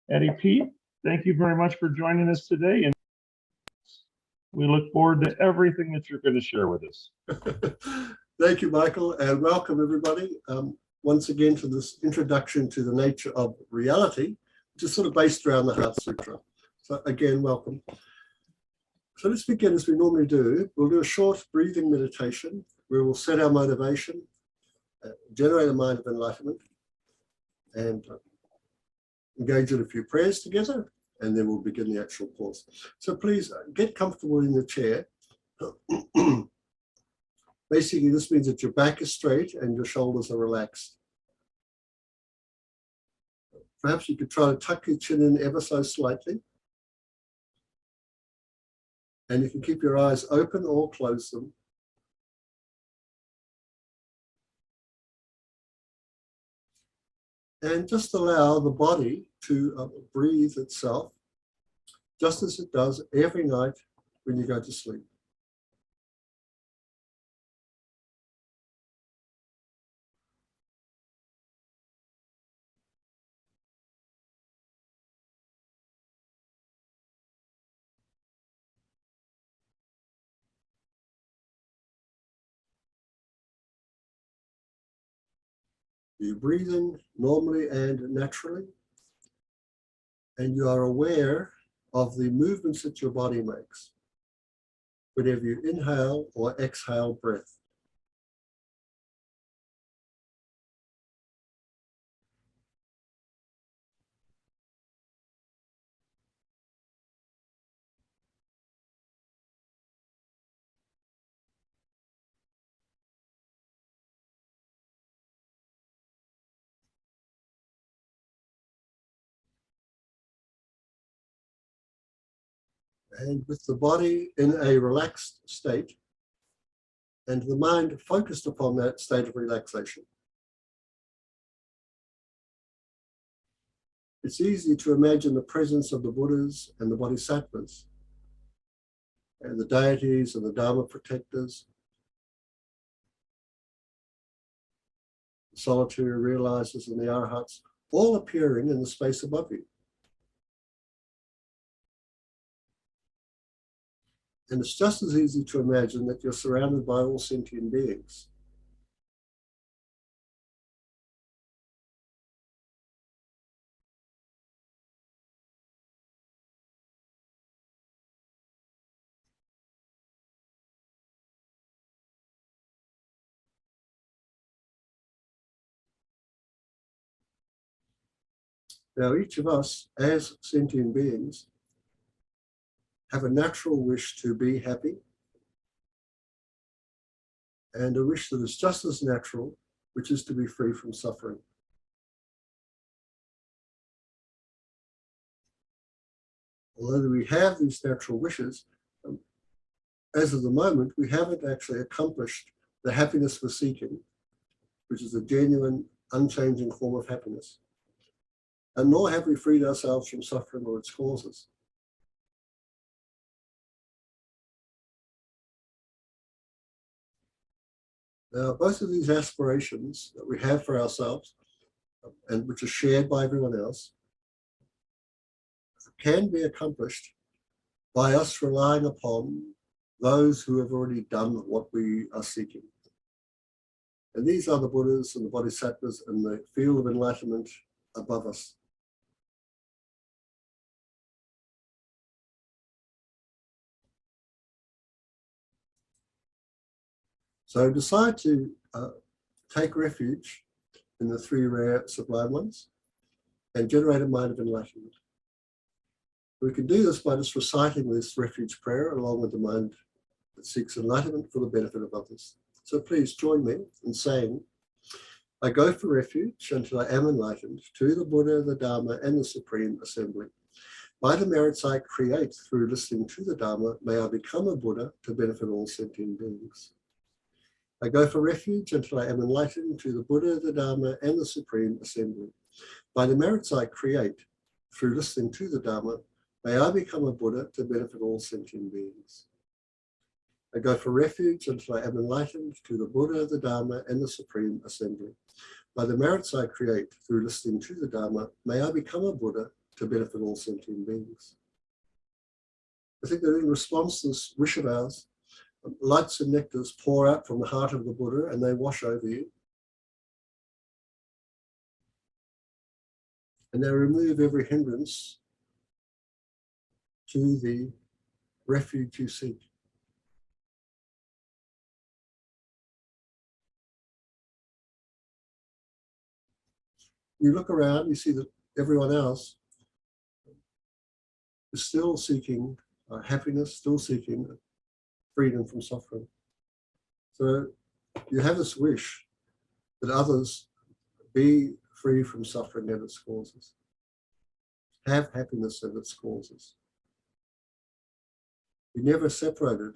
Eddie Peet, thank you very much for joining us today, and we look forward to everything that you're going to share with us. Thank you, Michael, and welcome everybody once again to this introduction to the nature of reality, which is sort of based around the Heart Sutra. So again, welcome. So let's begin as we normally do. We'll do a short breathing meditation where we'll set our motivation, generate a mind of enlightenment, and engage in a few prayers together, and then we'll begin the actual course. So please get comfortable in your chair. Basically, this means that your back is straight and your shoulders are relaxed. Perhaps you could try to tuck your chin in ever so slightly. And you can keep your eyes open or close them. And just allow the body to breathe itself, just as it does every night when you go to sleep. You're breathing normally and naturally, and you are aware of the movements that your body makes whenever you inhale or exhale breath. And with the body in a relaxed state and the mind focused upon that state of relaxation, it's easy to imagine the presence of the Buddhas and the Bodhisattvas and the deities and the Dharma protectors, the solitary realizers and the arhats, all appearing in the space above you. And it's just as easy to imagine that you're surrounded by all sentient beings. Now, each of us, as sentient beings, have a natural wish to be happy, and a wish that is just as natural, which is to be free from suffering. Although we have these natural wishes, as of the moment, we haven't actually accomplished the happiness we're seeking, which is a genuine, unchanging form of happiness. And nor have we freed ourselves from suffering or its causes. Now, both of these aspirations that we have for ourselves, and which are shared by everyone else, can be accomplished by us relying upon those who have already done what we are seeking. And these are the Buddhas and the Bodhisattvas and the field of enlightenment above us. So decide to take refuge in the three rare sublime ones and generate a mind of enlightenment. We can do this by just reciting this refuge prayer along with the mind that seeks enlightenment for the benefit of others. So please join me in saying, I go for refuge until I am enlightened to the Buddha, the Dharma, and the Supreme Assembly. By the merits I create through listening to the Dharma, may I become a Buddha to benefit all sentient beings. I go for refuge until I am enlightened to the Buddha, the Dharma, and the Supreme Assembly. By the merits I create through listening to the Dharma, may I become a Buddha to benefit all sentient beings. I go for refuge until I am enlightened to the Buddha, the Dharma, and the Supreme Assembly. By the merits I create through listening to the Dharma, may I become a Buddha to benefit all sentient beings. I think that in response to this wish of ours, lights and nectars pour out from the heart of the Buddha and they wash over you. And they remove every hindrance to the refuge you seek. You look around, you see that everyone else is still seeking happiness, still seeking freedom from suffering. So you have this wish that others be free from suffering and its causes, have happiness and its causes. Be never separated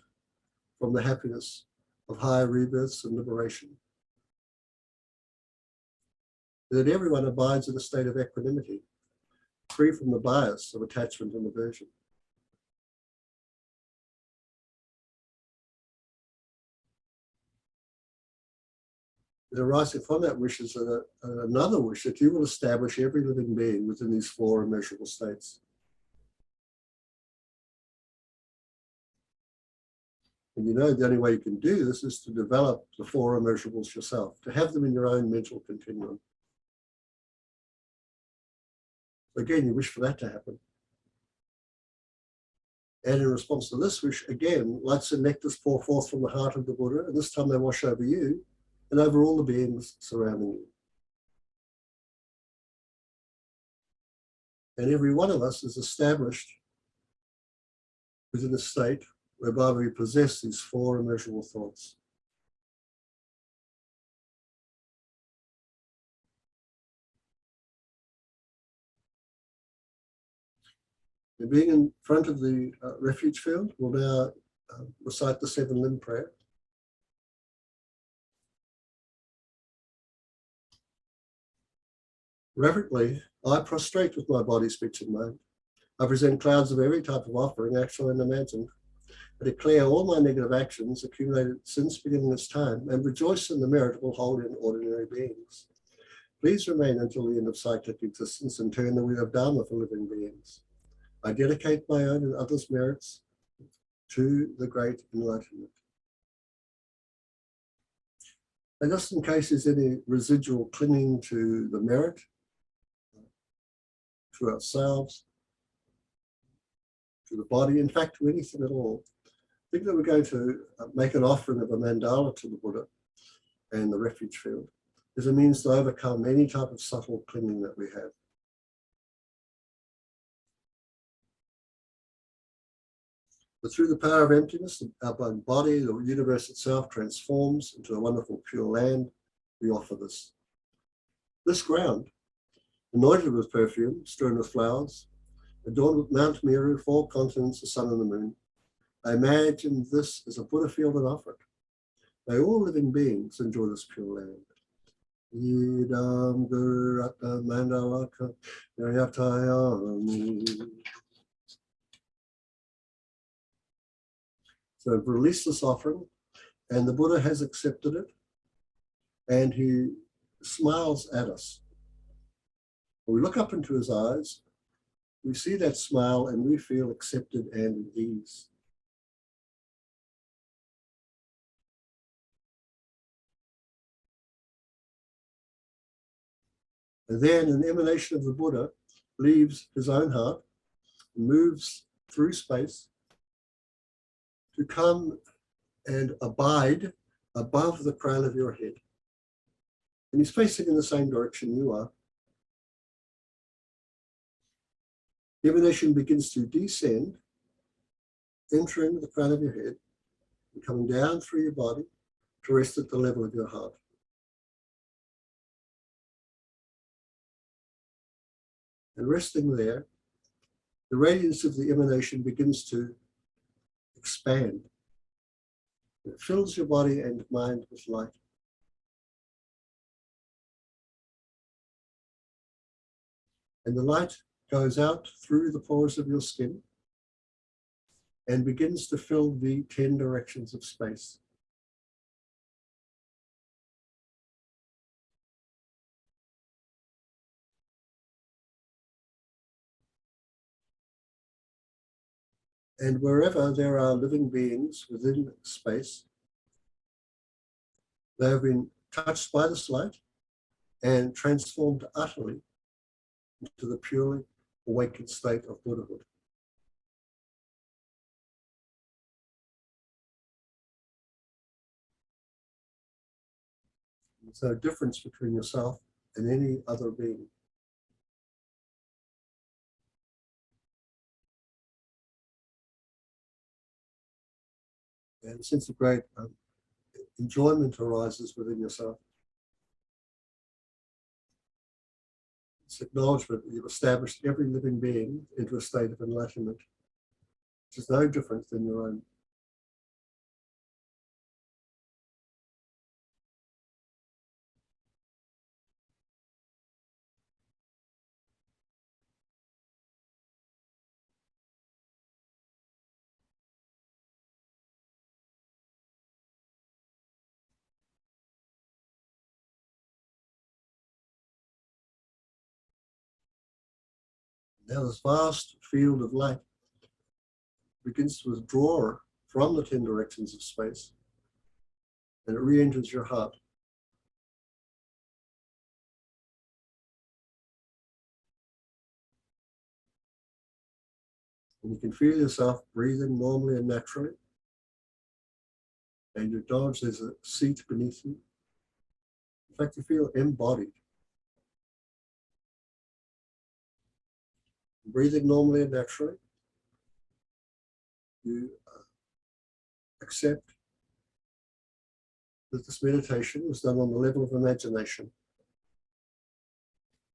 from the happiness of higher rebirths and liberation. That everyone abides in a state of equanimity, free from the bias of attachment and aversion. And arising from that wish is another wish that you will establish every living being within these four immeasurable states. And you know the only way you can do this is to develop the four immeasurables yourself, to have them in your own mental continuum. Again, you wish for that to happen. And in response to this wish, again, lights and nectars pour forth from the heart of the Buddha, and this time they wash over you and over all the beings surrounding you. And every one of us is established within a state whereby we possess these four immeasurable thoughts. And being in front of the refuge field, we'll now recite the seven limb prayer. Reverently, I prostrate with my body, speech, and mind. I present clouds of every type of offering, actual and imagined. I declare all my negative actions accumulated since beginning this time and rejoice in the merit it will hold in ordinary beings. Please remain until the end of cyclic existence and turn the wheel of Dharma for living beings. I dedicate my own and others' merits to the great enlightenment. And just in case there's any residual clinging to the merit, to ourselves, to the body, in fact, to anything at all, I think that we're going to make an offering of a mandala to the Buddha and the refuge field as a means to overcome any type of subtle clinging that we have. But through the power of emptiness, our body, the universe itself transforms into a wonderful pure land. We offer this. This ground, anointed with perfume, strewn with flowers, adorned with Mount Meru, 4 continents, the sun and the moon. I imagine this as a Buddha field and offer it. May all living beings enjoy this pure land. Idam Gurata Mandalaka Yayatayami. So I've released this offering, and the Buddha has accepted it, and he smiles at us. When we look up into his eyes, we see that smile and we feel accepted and at ease. And then an emanation of the Buddha leaves his own heart, moves through space to come and abide above the crown of your head. And he's facing in the same direction you are. The emanation begins to descend, entering the crown of your head, and coming down through your body to rest at the level of your heart. And resting there, the radiance of the emanation begins to expand. It fills your body and mind with light. And the light goes out through the pores of your skin and begins to fill the 10 directions of space. And wherever there are living beings within space, they have been touched by this light and transformed utterly into the purely awakened state of Buddhahood. There's no difference between yourself and any other being. And a sense of great enjoyment arises within yourself. It's acknowledgement that you've established every living being into a state of enlightenment, which is no different than your own. Now this vast field of light begins to withdraw from the 10 directions of space, and it re-enters your heart. And you can feel yourself breathing normally and naturally, and you acknowledge there's a seat beneath you. In fact, you feel embodied. Breathing normally and naturally, you accept that this meditation was done on the level of imagination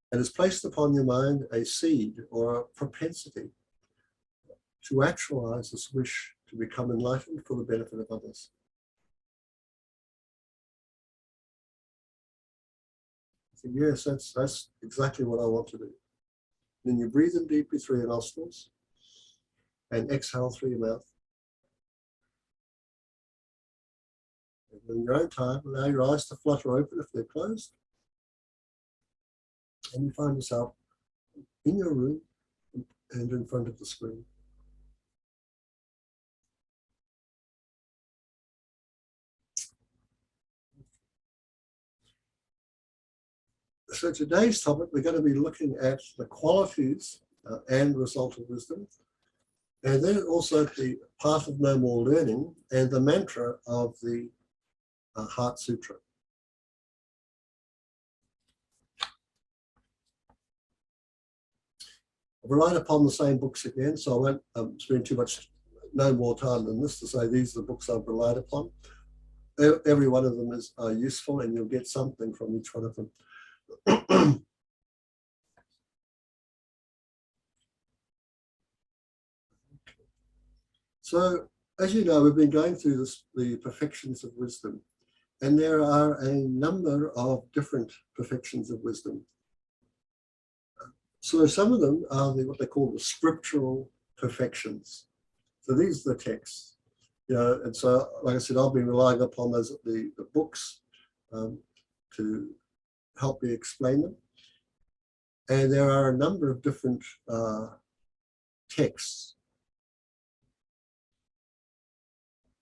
and has placed upon your mind a seed or a propensity to actualize this wish to become enlightened for the benefit of others. So yes, that's exactly what I want to do. Then you breathe in deeply through your nostrils and exhale through your mouth. And in your own time, allow your eyes to flutter open if they're closed. And you find yourself in your room and in front of the screen. So today's topic, we're going to be looking at the qualities and result of wisdom, and then also the path of no more learning and the mantra of the Heart Sutra. I've relied upon the same books again, so I won't spend no more time than this to say these are the books I've relied upon. Every one of them is useful, and you'll get something from each one of them. So, as you know, we've been going through the perfections of wisdom, and there are a number of different perfections of wisdom. So some of them are what they call the scriptural perfections. So these are the texts, and so, like I said, I've been relying upon the books to help me explain them. And there are a number of different texts,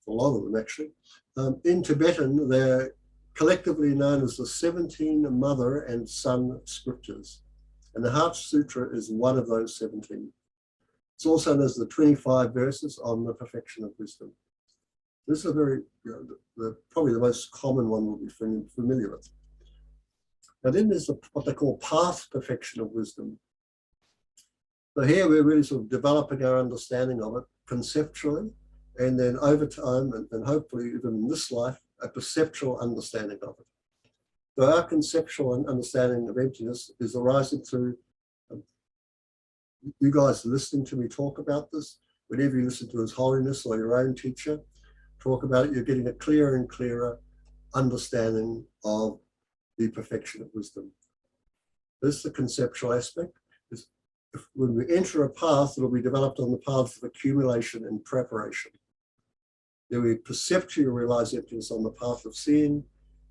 a lot of them actually. In Tibetan, they're collectively known as the 17 mother and son scriptures. And the Heart Sutra is one of those 17. It's also known as the 25 verses on the perfection of wisdom. This is a very, probably the most common one we'll be familiar with. Now then there's what they call path perfection of wisdom. So here we're really sort of developing our understanding of it conceptually, and then over time, and hopefully even in this life, a perceptual understanding of it. So our conceptual understanding of emptiness is arising through you guys listening to me talk about this. Whenever you listen to His Holiness or your own teacher talk about it, you're getting a clearer and clearer understanding of the perfection of wisdom. This is the conceptual aspect. When we enter a path, it'll be developed on the path of accumulation and preparation. Then we perceptually realize emptiness on the path of seeing,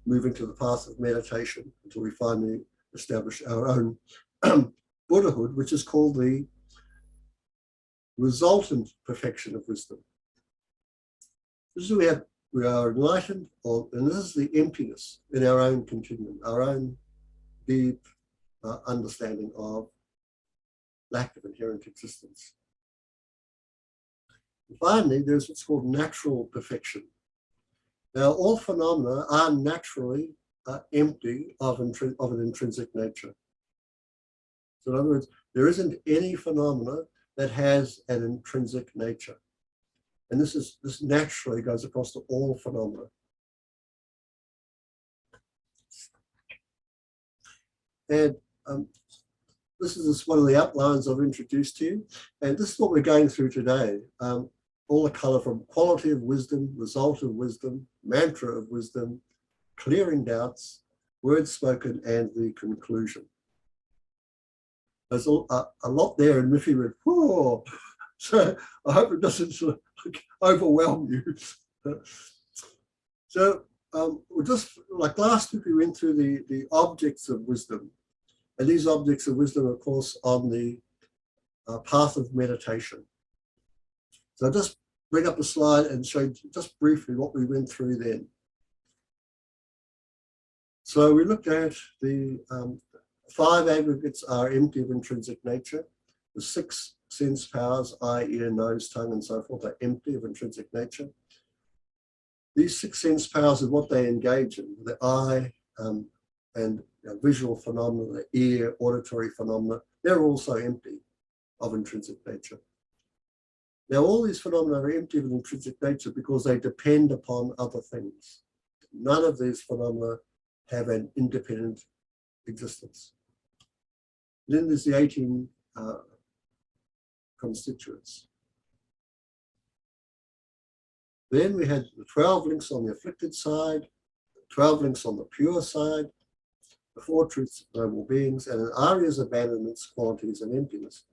moving to the path of meditation until we finally establish our own Buddhahood, which is called the resultant perfection of wisdom. This is we are enlightened, and this is the emptiness in our own continuum, our own deep understanding of lack of inherent existence. And finally, there's what's called natural perfection. Now, all phenomena are naturally empty of an intrinsic nature. So in other words, there isn't any phenomena that has an intrinsic nature. And this naturally goes across to all phenomena. And this is one of the outlines I've introduced to you. And this is what we're going through today. All the color from quality of wisdom, result of wisdom, mantra of wisdom, clearing doubts, words spoken, and the conclusion. There's a lot there, and Miffy went, whoa. So I hope it doesn't sort of overwhelm you. So we're just, like last week, we went through the objects of wisdom. And these objects of wisdom, of course, on the path of meditation. So I'll just bring up a slide and show you just briefly what we went through then. So we looked at the 5 aggregates are empty of intrinsic nature. The 6 sense powers, eye, ear, nose, tongue, and so forth, are empty of intrinsic nature. These 6 sense powers are what they engage in. The eye and visual phenomena, the ear, auditory phenomena, they're also empty of intrinsic nature. Now, all these phenomena are empty of intrinsic nature because they depend upon other things. None of these phenomena have an independent existence. Then there's the 18 constituents. Then we had the 12 links on the afflicted side, 12 links on the pure side, the 4 truths of noble beings, and an arias, abandonments, qualities, and emptiness.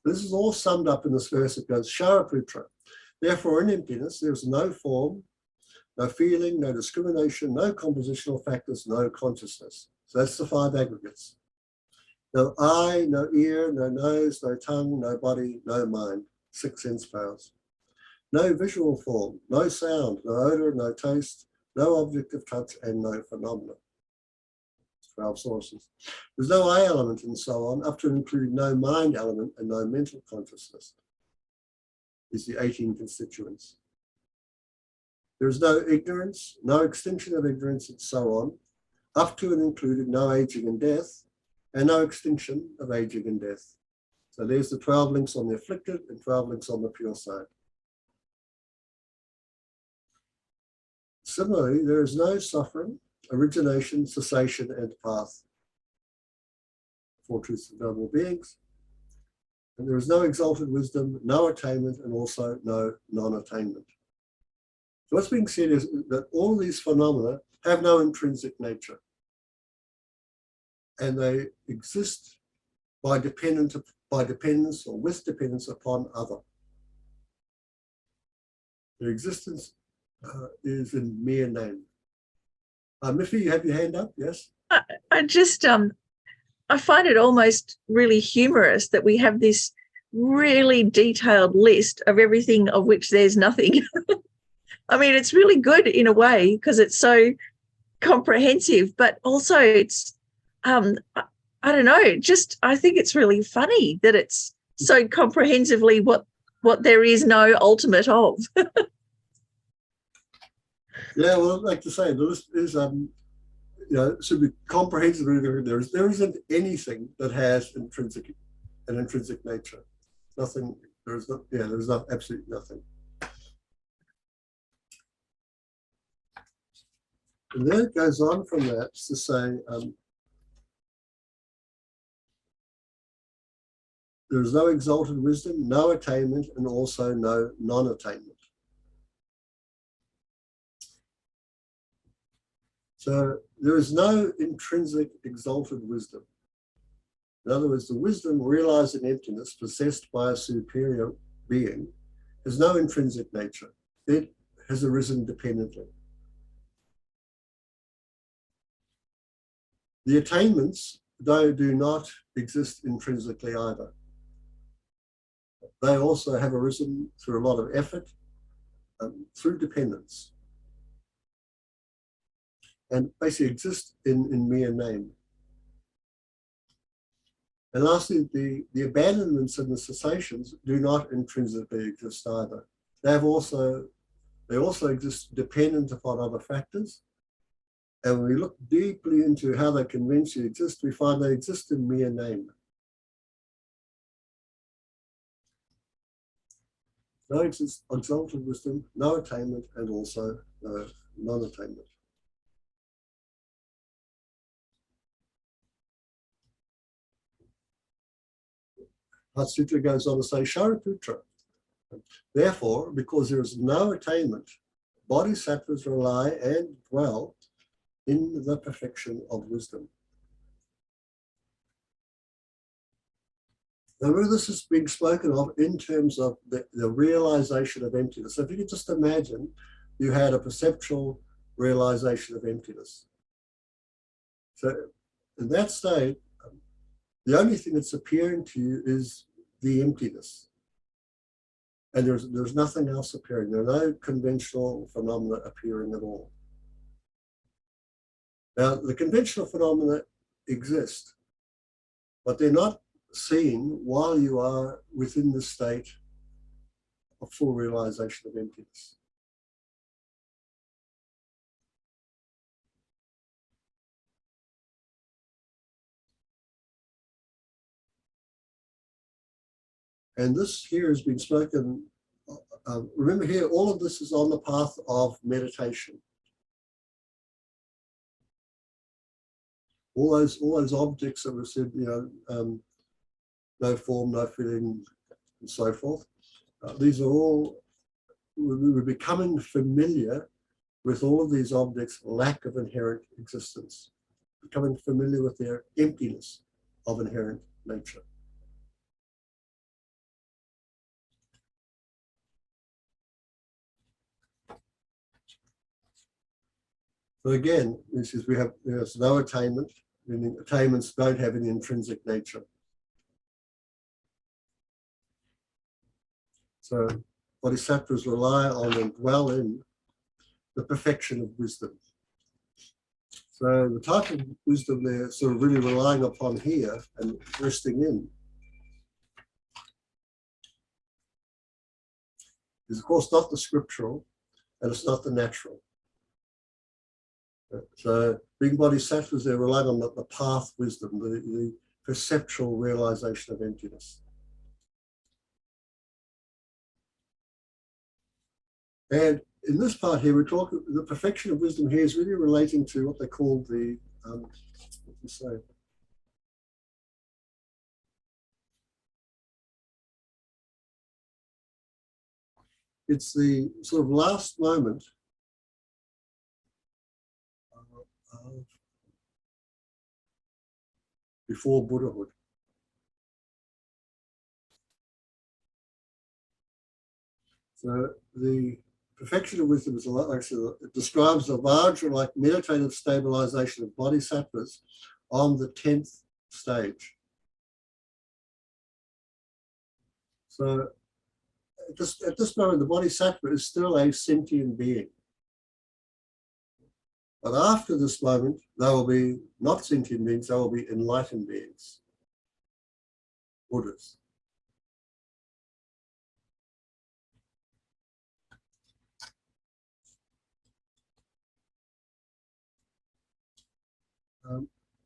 This is all summed up in this verse that goes, Sharaputra. Therefore, in emptiness, there's no form, no feeling, no discrimination, no compositional factors, no consciousness. So that's the 5 aggregates. No eye, no ear, no nose, no tongue, no body, no mind. 6 sense powers. No visual form, no sound, no odor, no taste, no object of touch, and no phenomena. 12 sources. There's no I element and so on, up to and including no mind element and no mental consciousness. Is the 18 constituents. There's no ignorance, no extinction of ignorance, and so on, up to and including no aging and death, and no extinction of aging and death. So there's the 12 links on the afflicted and 12 links on the pure side. Similarly, there is no suffering, origination, cessation, and path. 4 truths of noble beings. And there is no exalted wisdom, no attainment, and also no non-attainment. So what's being said is that all of these phenomena have no intrinsic nature. And they exist by dependence or with dependence upon other. Their existence is in mere name. Miffy, you have your hand up, yes? I just, I find it almost really humorous that we have this really detailed list of everything of which there's nothing. I mean, it's really good in a way because it's so comprehensive, but also it's, I don't know, just I think it's really funny that it's so comprehensively what there is no ultimate of. Yeah, well, I'd like to say the list is, should be comprehensive. There isn't anything that has an intrinsic nature. Nothing. There's not absolutely nothing. And then it goes on from that to say there is no exalted wisdom, no attainment, and also no non-attainment. So there is no intrinsic exalted wisdom. In other words, the wisdom realized in emptiness, possessed by a superior being, has no intrinsic nature. It has arisen dependently. The attainments, though, do not exist intrinsically either. they also have arisen through a lot of effort, through dependence, and basically exist in mere name. And lastly, the abandonments and the cessations do not intrinsically exist either. They also exist dependent upon other factors. And when we look deeply into how they conventionally exist, we find they exist in mere name. No exalted wisdom, no attainment, and also no non-attainment. Heart Sutra goes on to say, Shariputra. Therefore, because there is no attainment, bodhisattvas rely and dwell in the perfection of wisdom. Now, remember, this is being spoken of in terms of the realization of emptiness. So if you could just imagine you had a perceptual realization of emptiness. So in that state, the only thing that's appearing to you is the emptiness. And there's nothing else appearing. There are no conventional phenomena appearing at all. Now, the conventional phenomena exist, but they're not seen while you are within the state of full realization of emptiness. And this here has been spoken, remember here, all of this is on the path of meditation. All those objects that were said, no form, no feeling, and so forth. These are all, we're becoming familiar with all of these objects' lack of inherent existence, becoming familiar with their emptiness of inherent nature. So again, this is there's no attainment, meaning attainments don't have any intrinsic nature. So bodhisattvas rely on and dwell in the perfection of wisdom. So the type of wisdom they're sort of really relying upon here and resting in is, of course, not the scriptural, and it's not the natural. So being bodhisattvas, they're relying on the path wisdom, the perceptual realization of emptiness. And in this part here, we're talking, the perfection of wisdom here is really relating to what they call the, what do you say? It's the sort of last moment before Buddhahood. So the perfection of wisdom is, like I said, it describes a larger, like meditative stabilization of bodhisattvas on the 10th stage. So at this moment, the bodhisattva is still a sentient being. But after this moment, they will be not sentient beings, they will be enlightened beings, Buddhas.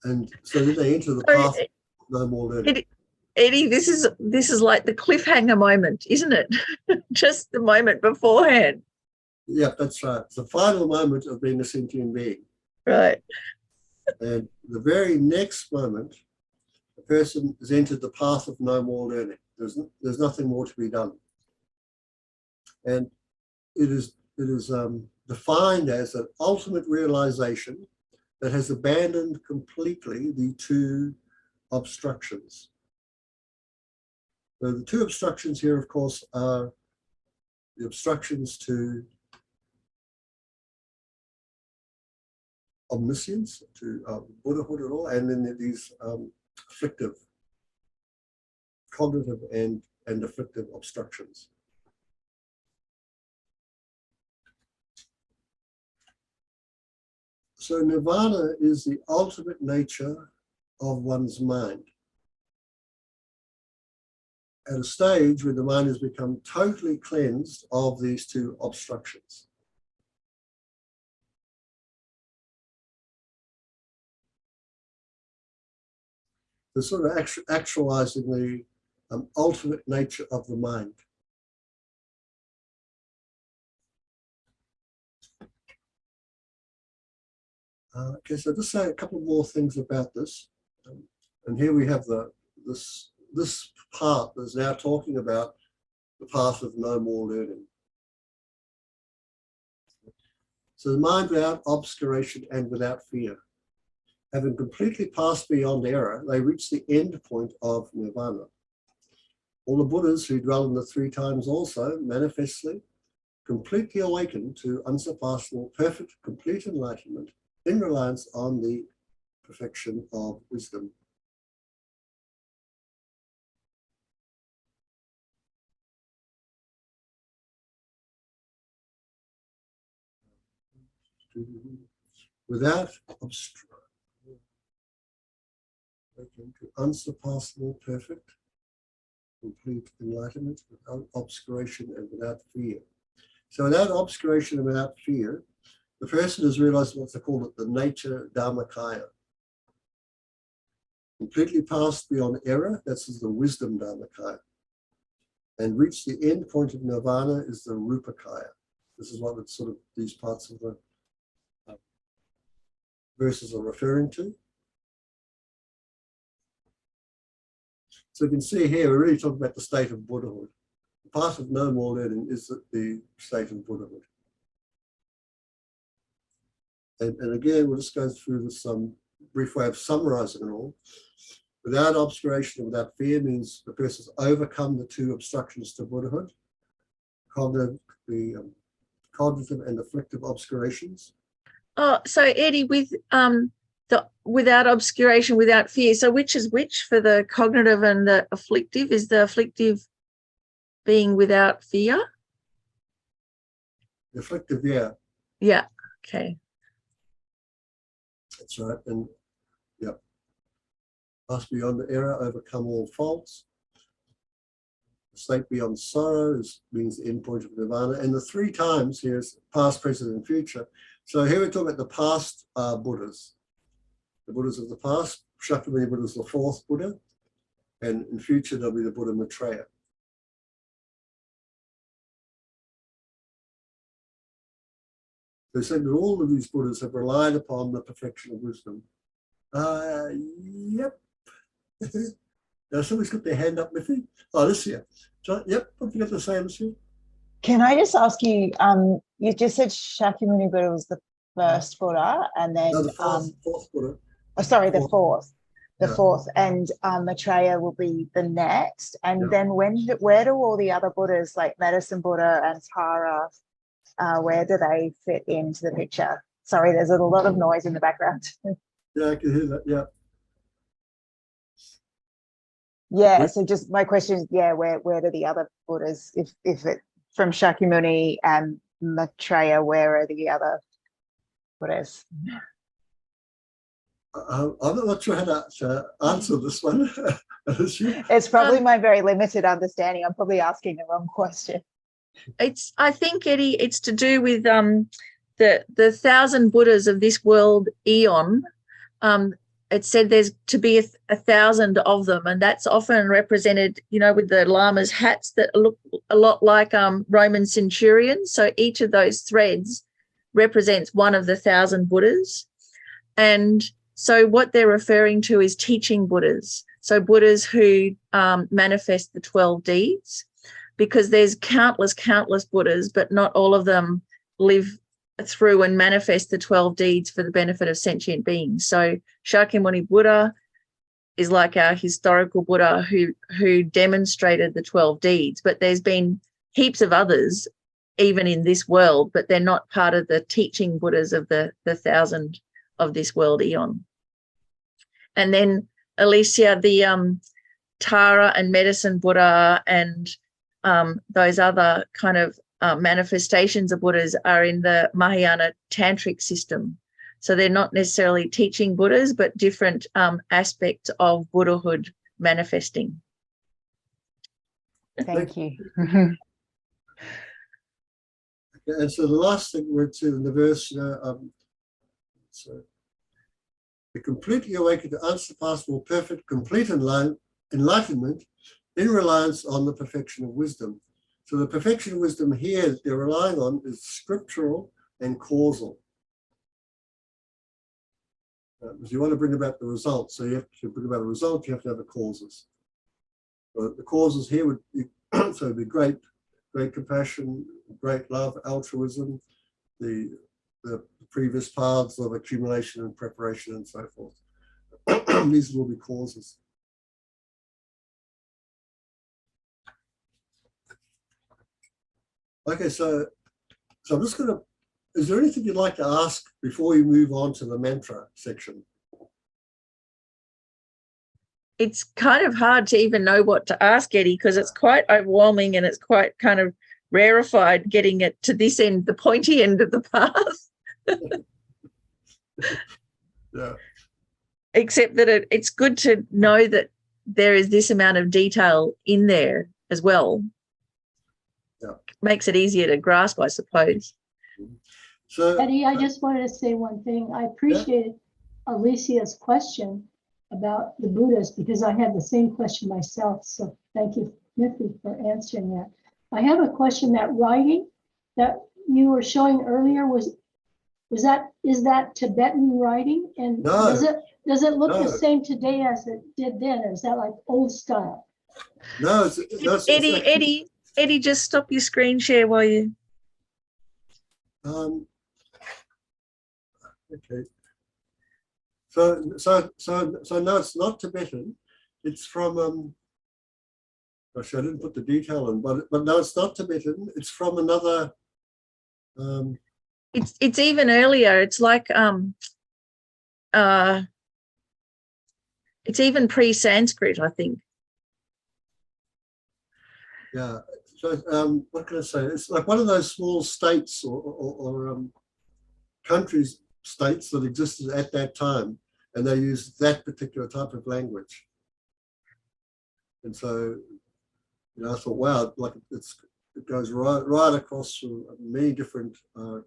And so then they enter the path of no more learning. Eddie, this is like the cliffhanger moment, isn't it? Just the moment beforehand. Yeah, that's right. It's the final moment of being a sentient being. Right. And the very next moment, the person has entered the path of no more learning. There's nothing more to be done. And it is defined as an ultimate realization that has abandoned completely the two obstructions. So the two obstructions here, of course, are the obstructions to omniscience, to Buddhahood at all, and then these afflictive, cognitive, and and afflictive obstructions. So nirvana is the ultimate nature of one's mind. At a stage where the mind has become totally cleansed of these two obstructions. The sort of actualizing the ultimate nature of the mind. Okay, so just say a couple more things about this. And here we have this part that's now talking about the path of no more learning. So the mind without obscuration and without fear. Having completely passed beyond error, they reach the end point of nirvana. All the Buddhas who dwell in the three times also manifestly, completely awakened to unsurpassable, perfect, complete enlightenment in reliance on the perfection of wisdom. Without obstruction, to unsurpassable, perfect, complete enlightenment, without obscuration and without fear. So without obscuration and without fear, the person has realized what they call it, the nature dharmakaya. Completely passed beyond error, that's the wisdom dharmakaya. And reached the end point of nirvana is the rupakaya. This is what it's sort of these parts of the verses are referring to. So you can see here, we're really talking about the state of Buddhahood. The path of no more learning is the state of Buddhahood. And again, we'll just go through this brief way of summarizing it all. Without obscuration and without fear means the person's overcome the two obstructions to Buddhahood, the cognitive and afflictive obscurations. Oh, so Eddie, with the without obscuration, without fear. So which is which for the cognitive and the afflictive? Is the afflictive being without fear? The afflictive, yeah. Yeah. Okay. That's right. And yeah. Pass beyond the error, overcome all faults. The state beyond sorrow means the end point of nirvana. And the three times here is past, present, and future. So here we're talking about the past Buddhas. The Buddhas of the past, Shakyamuni Buddha is the fourth Buddha. And in future, there'll be the Buddha Maitreya. They said that all of these Buddhas have relied upon the perfection of wisdom. Yep. Now somebody's got their hand up with me. Oh, this here. So, yep, what you got to say, Lucy? Can I just ask you, you just said Shakyamuni Buddha was the first Buddha, and then... No, the fourth Buddha. Oh, sorry, the fourth. The Yeah. fourth, and Maitreya will be the next. And Yeah. then where do all the other Buddhas, like Medicine Buddha and Tara, where do they fit into the picture? Sorry, there's a lot of noise in the background. Yeah, I can hear that, yeah. Yeah, Right. so just my question is, yeah, where do the other Buddhas, if it from Shakyamuni and Maitreya, where are the other Buddhas? I'm not sure how to answer this one. It's probably my very limited understanding. I'm probably asking the wrong question. I think, Eddie, it's to do with the 1,000 Buddhas of this world eon. It said there's to be 1,000 of them, and that's often represented, with the lamas' hats that look a lot like Roman centurions. So each of those threads represents one of the 1,000 Buddhas. And so what they're referring to is teaching Buddhas. So Buddhas who manifest the 12 deeds, because there's countless Buddhas, but not all of them live through and manifest the 12 deeds for the benefit of sentient beings. So Shakyamuni Buddha is like our historical Buddha who demonstrated the 12 deeds, but there's been heaps of others even in this world, but they're not part of the teaching Buddhas of the 1,000 of this world eon. And then Alicia, the Tara and Medicine Buddha and those other kind of manifestations of Buddhas are in the Mahayana tantric system. So they're not necessarily teaching Buddhas, but different aspects of Buddhahood manifesting. Thank you. And so the last thing we're to in the verse, so the completely awakened to unsurpassable, perfect, complete enlightenment in reliance on the perfection of wisdom. So the perfection of wisdom here that they're relying on is scriptural and causal. Because you want to bring about the result. So you have to bring about a result, you have to have the causes. But the causes here would be, so it'd be great compassion, great love, altruism, the previous paths of accumulation and preparation and so forth. These will be causes. Okay, so I'm just going to, is there anything you'd like to ask before we move on to the mantra section? It's kind of hard to even know what to ask, Eddie, because it's quite overwhelming and it's quite kind of rarefied getting it to this end, the pointy end of the path. Yeah. Except that it's good to know that there is this amount of detail in there as well. Yeah. Makes it easier to grasp, I suppose. So, Eddie, I just wanted to say one thing. I appreciated Alicia's question about the Buddhas because I had the same question myself. So thank you, Miffy, for answering that. I have a question. That writing that you were showing earlier is that Tibetan writing? And No. does it look No. the same today as it did then, or is that like old style? no, Eddie, just stop your screen share while you. Okay. So no, it's not Tibetan. It's from gosh, I didn't put the detail in, but no, it's not Tibetan. It's from another. It's even earlier. It's like it's even pre-Sanskrit, I think. Yeah. So what can I say? It's like one of those small states or countries, states that existed at that time, and they used that particular type of language. And so, I thought, wow, like it goes right across many different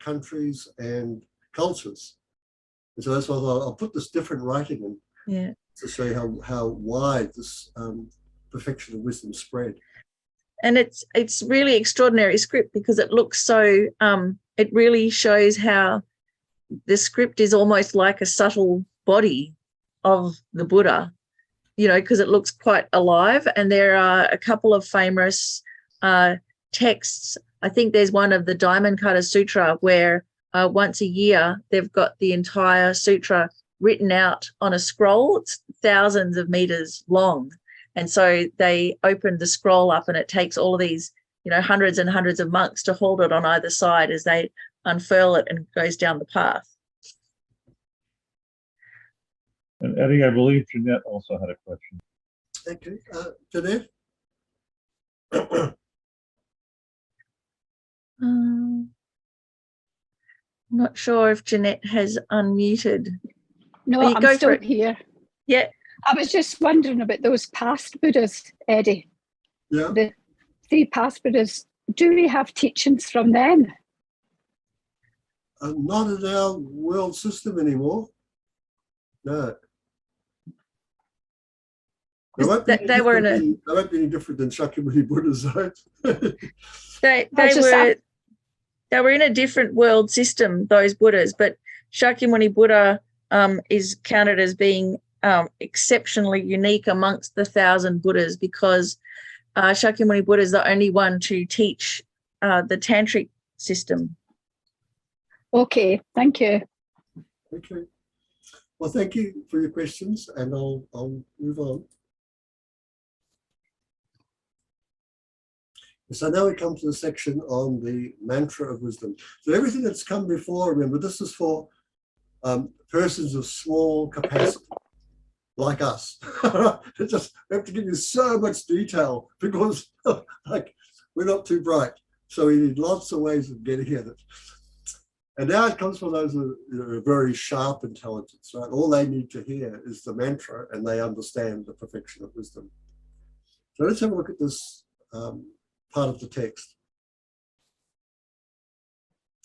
countries and cultures. And so that's why I thought I'll put this different writing in to show you how wide this perfection of wisdom spread. And it's really extraordinary script because it looks so it really shows how the script is almost like a subtle body of the Buddha, because it looks quite alive. And there are a couple of famous texts. I think there's one of the Diamond Cutter Sutra where once a year they've got the entire sutra written out on a scroll. It's thousands of meters long. And so they opened the scroll up and it takes all of these, hundreds and hundreds of monks to hold it on either side as they unfurl it and goes down the path. And Eddie, I believe Jeanette also had a question. Okay, Jeanette? I'm not sure if Jeanette has unmuted. No, Oh, I'm still here. Yeah. I was just wondering about those past Buddhas, Eddie. Yeah. The 3 past Buddhas. Do we have teachings from them? Not in our world system anymore. No. They won't be any different than Shakyamuni Buddhas, right? They were in a different world system, those Buddhas, but Shakyamuni Buddha is counted as being exceptionally unique amongst the 1,000 Buddhas because Shakyamuni Buddha is the only one to teach the tantric system. Okay, thank you. Okay. Well, thank you for your questions, and I'll move on. So now we come to the section on the mantra of wisdom. So everything that's come before, remember, this is for persons of small capacity. like us. It's just, we have to give you so much detail because like we're not too bright. So we need lots of ways of getting at it. And now it comes from those with very sharp intelligence, right? All they need to hear is the mantra and they understand the perfection of wisdom. So let's have a look at this part of the text.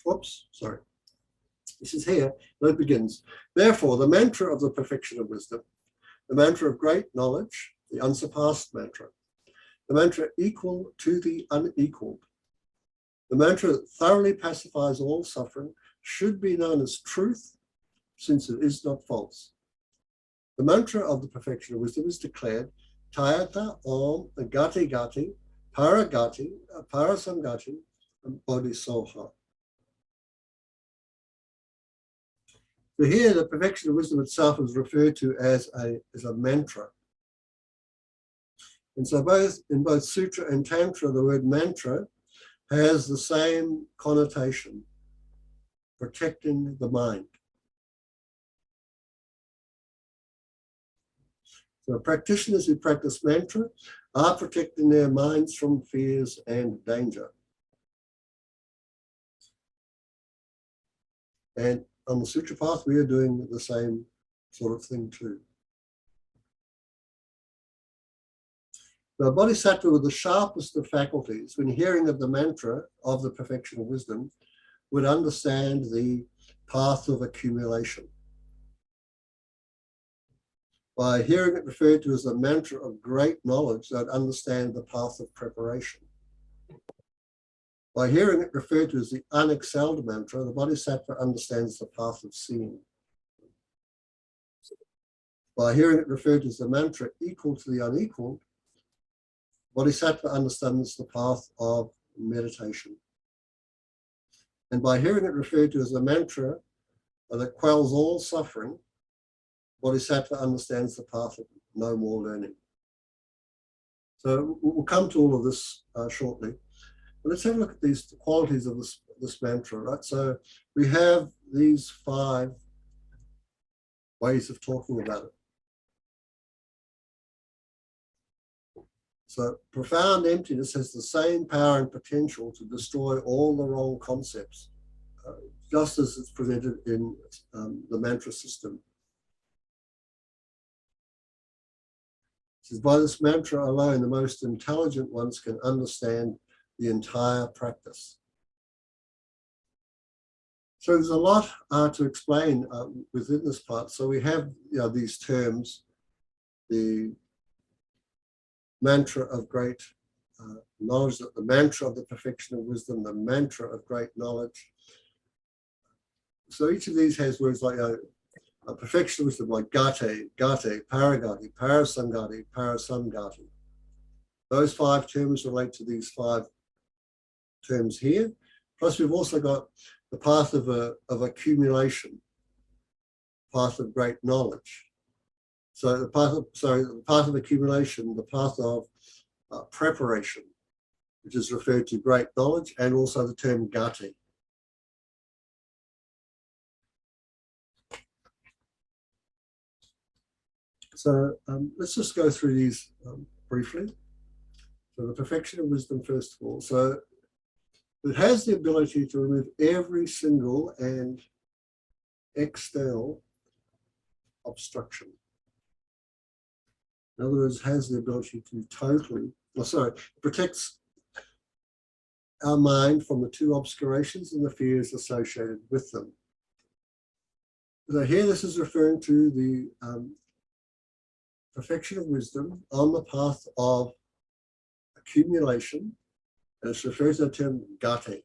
Whoops, sorry. This is here, it begins. Therefore, the mantra of the perfection of wisdom, the mantra of great knowledge, the unsurpassed mantra, the mantra equal to the unequaled, the mantra that thoroughly pacifies all suffering should be known as truth, since it is not false. The mantra of the perfection of wisdom is declared Tayata Om Gati Gati Paragati Parasamgati and Bodhisoha. So here, the perfection of wisdom itself is referred to as a mantra. And so in both sutra and tantra, the word mantra has the same connotation, protecting the mind. So practitioners who practice mantra are protecting their minds from fears and danger. And on the sutra path, we are doing the same sort of thing too. The bodhisattva with the sharpest of faculties, when hearing of the mantra of the perfection of wisdom, would understand the path of accumulation. By hearing it referred to as the mantra of great knowledge, they'd understand the path of preparation. By hearing it referred to as the unexcelled mantra, the bodhisattva understands the path of seeing. By hearing it referred to as the mantra equal to the unequaled, bodhisattva understands the path of meditation. And by hearing it referred to as the mantra that quells all suffering, bodhisattva understands the path of no more learning. So we'll come to all of this shortly. But let's have a look at these qualities of this mantra, right? So we have these 5 ways of talking about it. So profound emptiness has the same power and potential to destroy all the wrong concepts, just as it's presented in the mantra system. It says, by this mantra alone, the most intelligent ones can understand the entire practice. So there's a lot to explain within this part. So we have these terms, the mantra of great knowledge, the mantra of the perfection of wisdom, the mantra of great knowledge. So each of these has words like a perfection of wisdom, like gate, gate, paragati, parasamgati, parasamgati. Those 5 terms relate to these 5 terms here. Plus, we've also got the path of accumulation, path of great knowledge. So the path of accumulation, the path of preparation, which is referred to great knowledge, and also the term gati. So let's just go through these briefly. So the perfection of wisdom, first of all. So it has the ability to remove every single and external obstruction. In other words, has the ability to protects our mind from the 2 obscurations and the fears associated with them. So here this is referring to the perfection of wisdom on the path of accumulation, and it's referred to the term gate.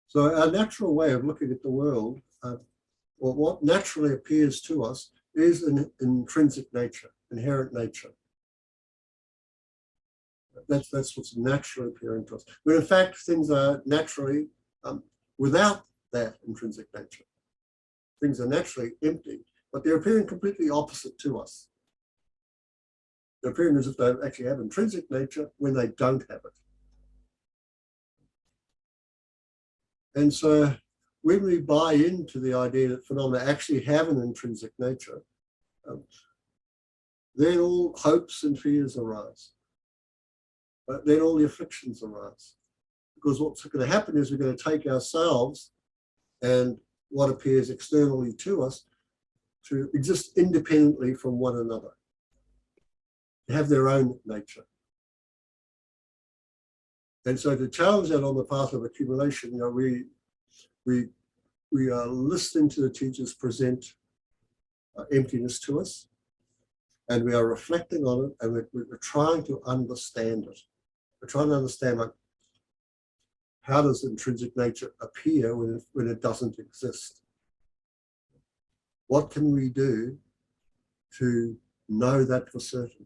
So our natural way of looking at the world, or what naturally appears to us, is an intrinsic nature, inherent nature. That's what's naturally appearing to us. But in fact, things are naturally without that intrinsic nature. Things are naturally empty, but they're appearing completely opposite to us. They're appearing as if they actually have intrinsic nature when they don't have it. And so when we buy into the idea that phenomena actually have an intrinsic nature, then all hopes and fears arise. But then all the afflictions arise. Because what's going to happen is we're going to take ourselves and what appears externally to us to exist independently from one another, to have their own nature. And so to challenge that on the path of accumulation, you know, we are listening to the teachers present emptiness to us, and we are reflecting on it, and we're trying to understand it. We're trying to understand, like, how does intrinsic nature appear when it doesn't exist? What can we do to know that for certain?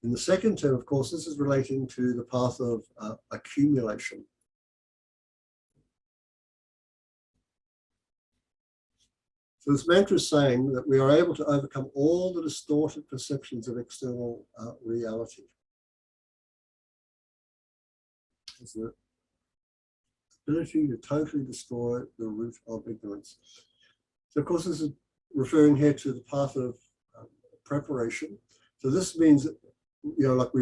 In the second term, of course, this is relating to the path of accumulation. So this mantra is saying that we are able to overcome all the distorted perceptions of external reality. It's the ability to totally destroy the root of ignorance. So of course, this is referring here to the path of preparation. So this means that, you know, like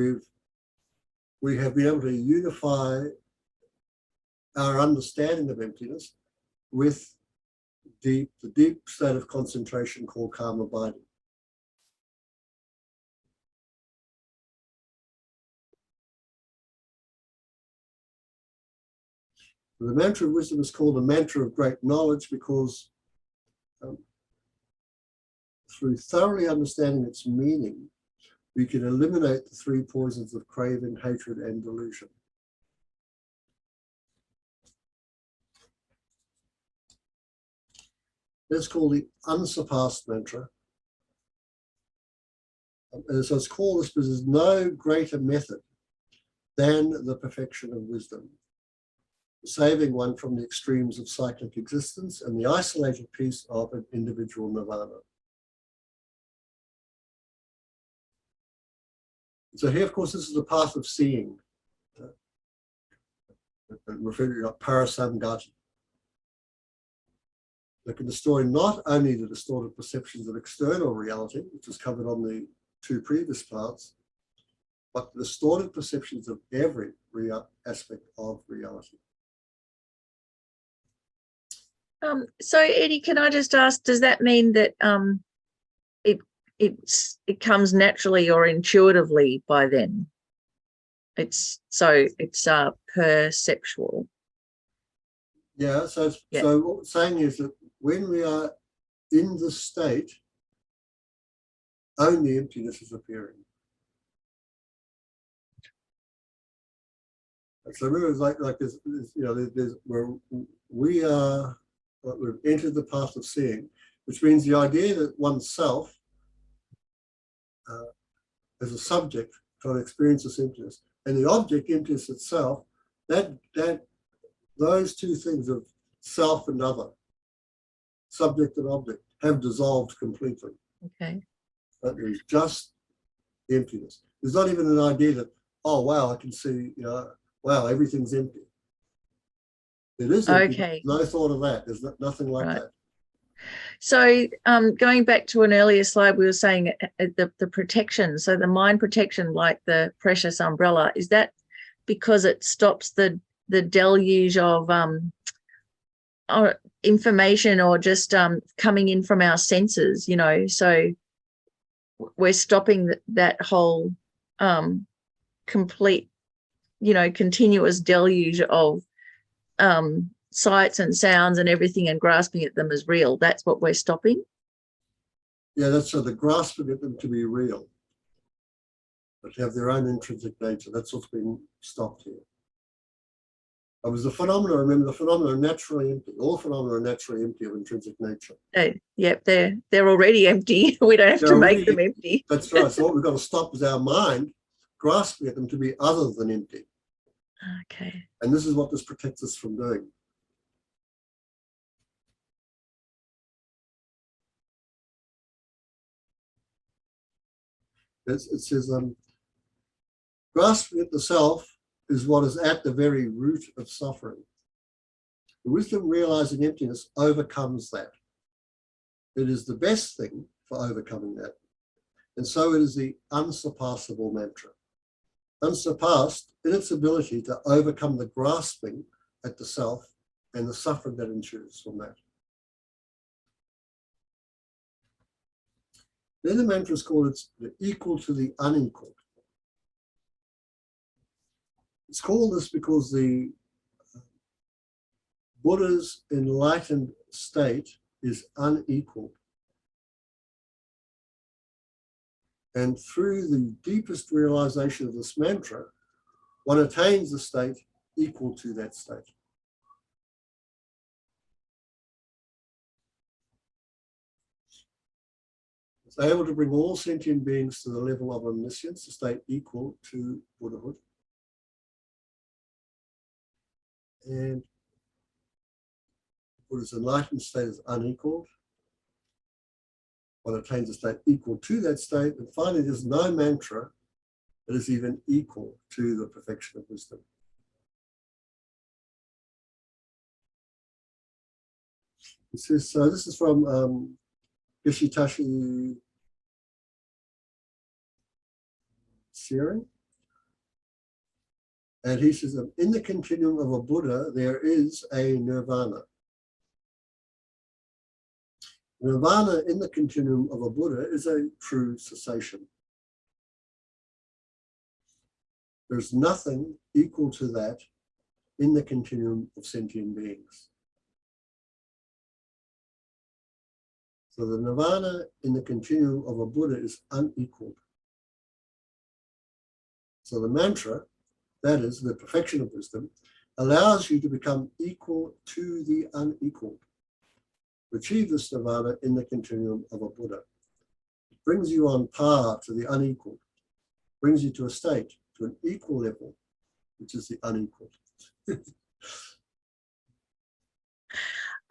we have been able to unify our understanding of emptiness with the deep state of concentration called calm abiding. The mantra of wisdom is called the mantra of great knowledge because through thoroughly understanding its meaning, we can eliminate the three poisons of craving, hatred, and delusion. It's called the unsurpassed mantra. And so it's called this because there's no greater method than the perfection of wisdom, saving one from the extremes of cyclic existence and the isolated peace of an individual nirvana. So here, of course, this is the path of seeing, referred to as parasamgati. That can destroy not only the distorted perceptions of external reality, which is covered on the two previous parts, but the distorted perceptions of every aspect of reality. So Eddie, can I just ask, does that mean that it comes naturally or intuitively by then? It's perceptual. Yeah, so what we're saying is that when we are in the state, only emptiness is appearing. And so remember, it's like this, you know, there's where we are, we've entered the path of seeing, which means the idea that oneself as a subject trying to experience this emptiness, and the object emptiness itself, that those two things of self and other, subject and object, have dissolved completely. Okay. But there's just emptiness. There's not even an idea that, oh wow, I can see, you know, wow, everything's empty. It is empty. Okay. No thought of that. There's nothing like that. So going back to an earlier slide, we were saying the protection, so the mind protection, like the precious umbrella, is that because it stops the deluge of information or just coming in from our senses, you know, so we're stopping that whole complete, you know, continuous deluge of sights and sounds and everything and grasping at them as real. That's what we're stopping. Yeah, that's so the grasping at them to be real, but to have their own intrinsic nature. That's what's been stopped here. It was the phenomena. Remember, the phenomena are naturally empty. All phenomena are naturally empty of intrinsic nature. Yep, they're already empty. We don't have to make them empty. That's right. So what we've got to stop is our mind grasping at them to be other than empty. Okay. And this is what this protects us from doing. It says, grasping at the self is what is at the very root of suffering. The wisdom realizing emptiness overcomes that. It is the best thing for overcoming that. And so it is the unsurpassable mantra. Unsurpassed in its ability to overcome the grasping at the self and the suffering that ensues from that. Then the mantra is called equal to the unequal. It's called this because the Buddha's enlightened state is unequal. And through the deepest realization of this mantra, one attains the state equal to that state. It's able to bring all sentient beings to the level of omniscience, a state equal to Buddhahood. And Buddha's enlightened state is unequaled. One attains a state equal to that state. And finally, there's no mantra that is even equal to the perfection of wisdom. This is from Yeshitashi Searing. And he says, in the continuum of a Buddha, there is a nirvana. Nirvana in the continuum of a Buddha is a true cessation. There's nothing equal to that in the continuum of sentient beings. So the nirvana in the continuum of a Buddha is unequaled. So the mantra, that is the perfection of wisdom, allows you to become equal to the unequaled. To achieve this nirvana in the continuum of a Buddha. It brings you on par to the unequaled, brings you to a state, to an equal level, which is the unequaled.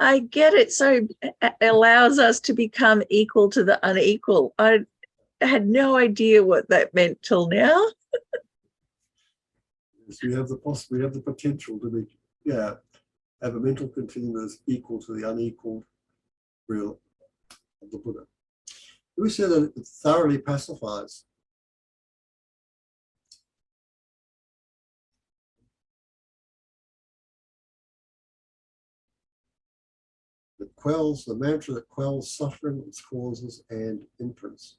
I get it. So it allows us to become equal to the unequal. I had no idea what that meant till now. So we have the potential to be, have a mental continuum that is equal to the unequaled real of the Buddha. We say that it thoroughly pacifies. It quells the mantra that quells suffering, its causes, and imprints.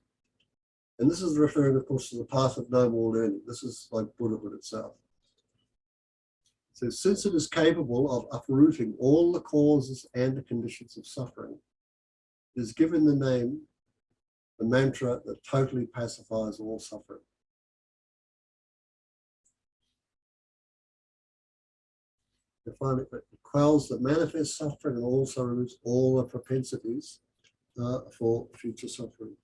And this is referring, of course, to the path of no more learning. This is like Buddhahood itself. So since it is capable of uprooting all the causes and the conditions of suffering, it is given the name, the mantra that totally pacifies all suffering. You find it quells the manifest suffering and also removes all the propensities for future suffering.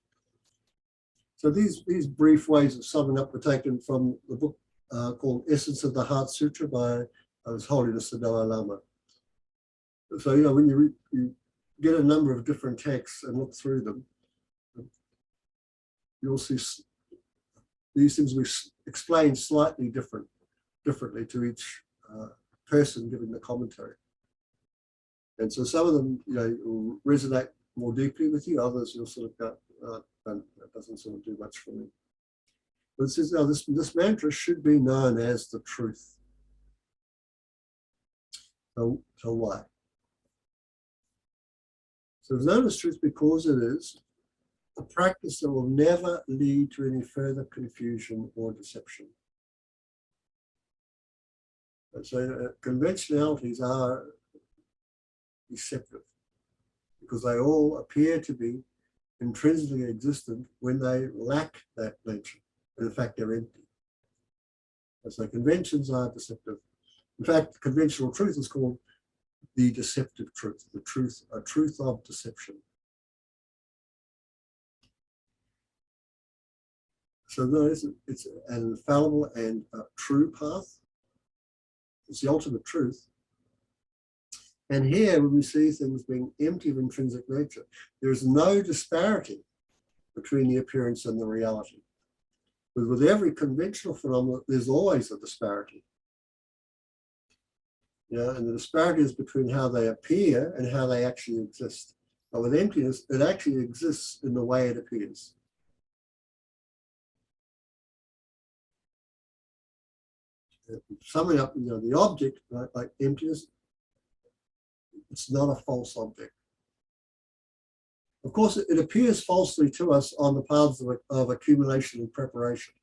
So these brief ways of summing up were taken from the book called Essence of the Heart Sutra by His Holiness the Dalai Lama. So, when you get a number of different texts and look through them, you'll see these things we explain slightly differently to each person giving the commentary. And so some of them, will resonate more deeply with you. Others you'll sort of go, that doesn't sort of do much for me. But it says, this mantra should be known as the truth. So why? So it's known as truth because it is a practice that will never lead to any further confusion or deception. And so conventionalities are deceptive because they all appear to be intrinsically existent when they lack that nature. And in fact, they're empty. And so conventions are deceptive. In fact, conventional truth is called the deceptive truth, a truth of deception. So notice it's an infallible and a true path. It's the ultimate truth. And here, when we see things being empty of intrinsic nature, there is no disparity between the appearance and the reality. But with every conventional phenomenon, there's always a disparity. Yeah, and the disparity is between how they appear and how they actually exist. But with emptiness, it actually exists in the way it appears. Summing up, the object, right, like emptiness, it's not a false object. Of course, it appears falsely to us on the paths of accumulation and preparation.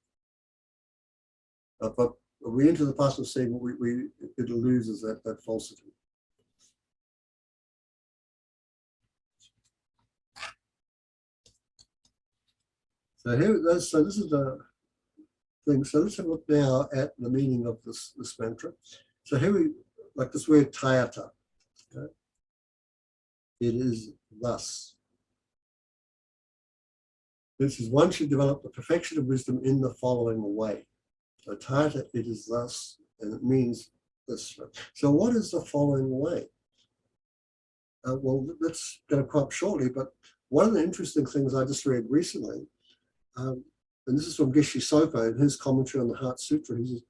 But when we enter the path of seeing, it loses that falsity. So this is the thing. So let's have a look now at the meaning of this mantra. So here we, like this word tayata. Okay? It is thus. This is one should develop the perfection of wisdom in the following way. So tayata, it is thus, and it means this. So what is the following way? Well, that's going to come up shortly, but one of the interesting things I just read recently, and this is from Geshe Sopa in his commentary on the Heart Sutra. He says,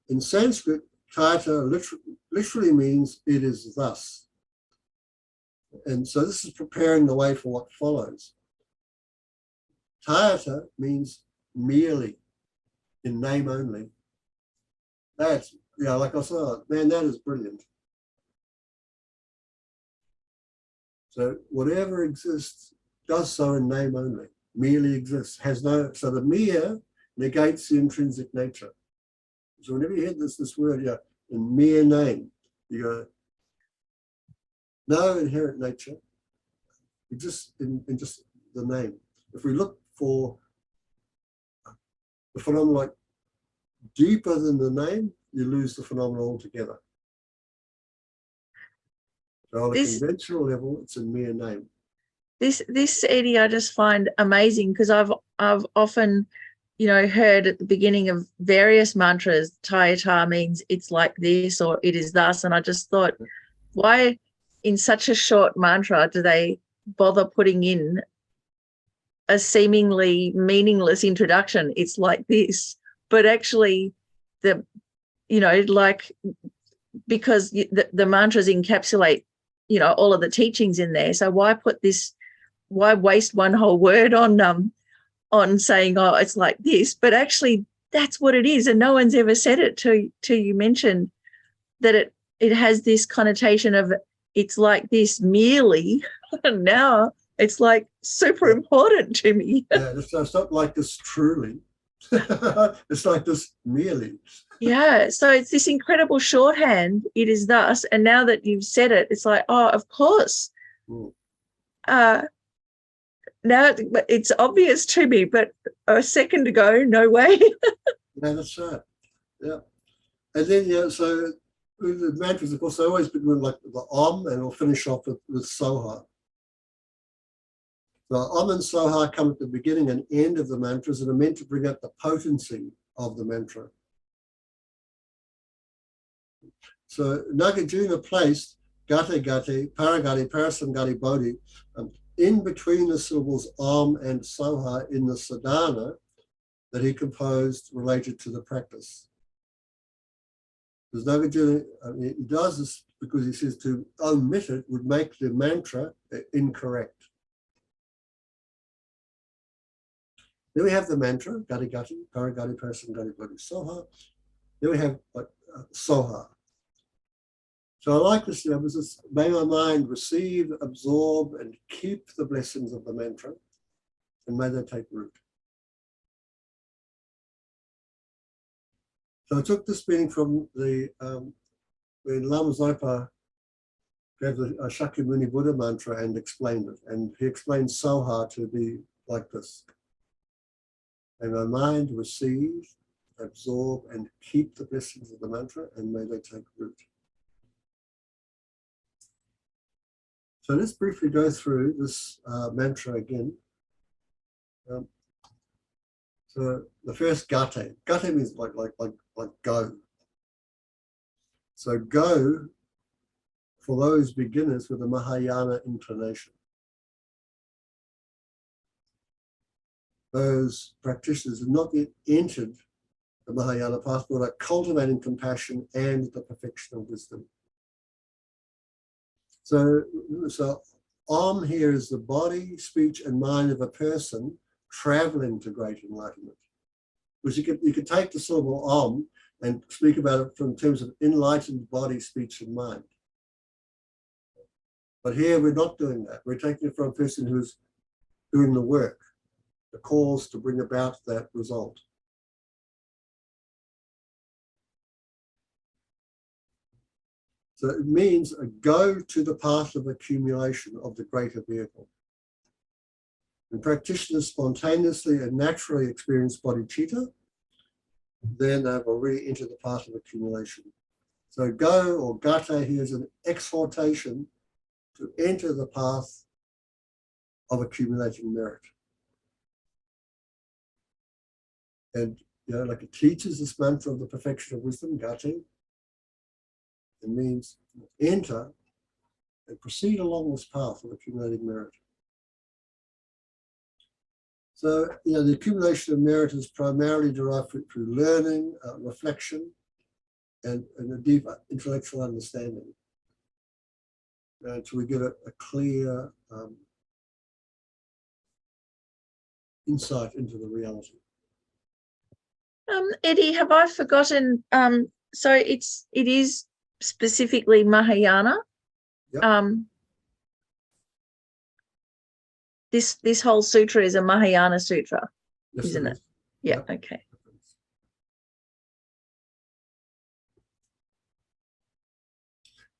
in Sanskrit, tayata literally means it is thus. And so this is preparing the way for what follows. Tayata means merely, in name only. That's, like I said, man, that is brilliant. So whatever exists does so in name only, merely exists, has no, so the mere negates the intrinsic nature. So whenever you hear this word, in mere name, you go, no inherent nature, exists in just the name. If we look for the phenomenon like deeper than the name, you lose the phenomenon altogether. So on a conventional level, it's a mere name. This Eddie, I just find amazing because I've often, heard at the beginning of various mantras, tayata means it's like this or it is thus, and I just thought, why in such a short mantra do they bother putting in a seemingly meaningless introduction? It's like this, but actually because the mantras encapsulate, all of the teachings in there. So why waste one whole word on saying, oh, it's like this, but actually that's what it is. And no one's ever said it till you mentioned that it has this connotation of it's like this merely. And now it's like super important to me. Yeah, it's not like this truly. It's like this merely. Yeah, so it's this incredible shorthand, it is thus, and now that you've said it, it's like, oh, of course. Now it's obvious to me, but a second ago, no way. Yeah, that's right. Yeah. And then, so the mantras, of course, they always begin with like the Om, and we'll finish off with Soha. The Om and Soha come at the beginning and end of the mantras and are meant to bring out the potency of the mantra. So Nagarjuna placed Gate Gate, Paragati, Parasangati Bodhi in between the syllables Om and Soha in the sadhana that he composed related to the practice. Because Nagarjuna, he does this because he says to omit it would make the mantra incorrect. Then we have the mantra, Gati Gati, Paragati, Parasangati Bodhi, Soha. Then we have Soha. So I like this, may my mind receive, absorb, and keep the blessings of the mantra, and may they take root. So I took this meaning from when Lama Zopa gave the Shakyamuni Buddha mantra and explained it. And he explained Soha to be like this. May my mind receive, absorb, and keep the blessings of the mantra, and may they take root. So let's briefly go through this mantra again. So the first gate. Gate means like go. So go for those beginners with a Mahayana inclination. those practitioners have not yet entered the Mahayana path, but are cultivating compassion and the perfection of wisdom. So Om here is the body, speech, and mind of a person traveling to great enlightenment. Because you could take the syllable Om and speak about it from terms of enlightened body, speech, and mind. But here we're not doing that. We're taking it from a person who's doing the work, the cause to bring about that result. So it means go to the path of accumulation of the greater vehicle. When practitioners spontaneously and naturally experience bodhicitta, then they've already entered the path of accumulation. So go or gata here is an exhortation to enter the path of accumulating merit. And like it teaches this mantra of the perfection of wisdom, gati. It means enter and proceed along this path of accumulating merit. So, the accumulation of merit is primarily derived through learning, reflection, and a deep intellectual understanding. Until we get a clear insight into the reality. Eddie, have I forgotten? So it is specifically Mahayana. Yep. This whole sutra is a Mahayana sutra, Yes, isn't it? Yeah. Yep. Okay.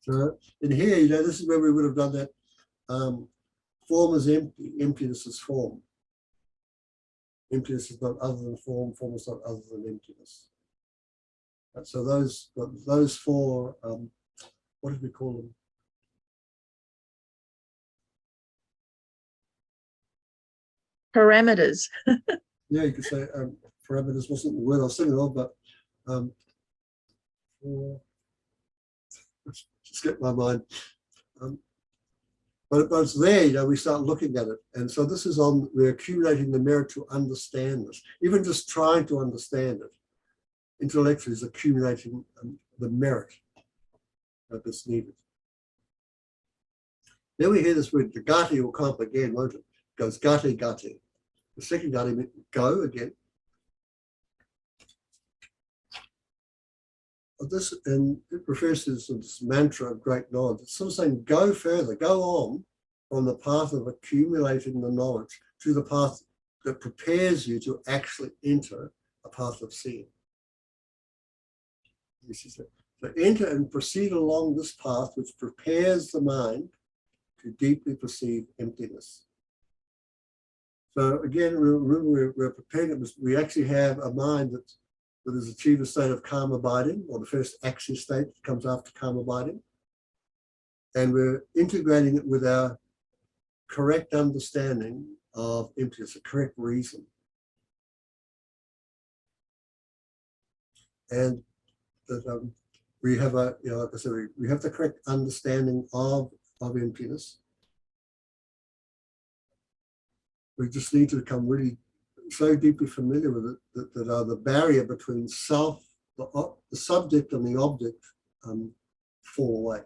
So in here, this is where we would have done that. Form is empty. Emptiness is form. Emptiness is not other than form. Form is not other than emptiness. So those four, what did we call them? Parameters. Yeah, you could say parameters wasn't the word I was thinking of, but just get my mind. But it's there, we start looking at it. And so this is we're accumulating the merit to understand this. Even just trying to understand it, intellectually is accumulating the merit that's needed. Then we hear this word, the gati will come up again, won't it? It goes gati, gati. The second gati means go again. This, and it refers to this mantra of great knowledge. It's sort of saying, go further, go on the path of accumulating the knowledge to the path that prepares you to actually enter a path of seeing. This is it. So enter and proceed along this path which prepares the mind to deeply perceive emptiness. So again, we're preparing it. We actually have a mind that has achieved a state of calm abiding, or the first axis state that comes after calm abiding. And we're integrating it with our correct understanding of emptiness, a correct reason. And that we have like I said, we have the correct understanding of emptiness. We just need to become really so deeply familiar with it that the barrier between self, the subject, and the object fall away.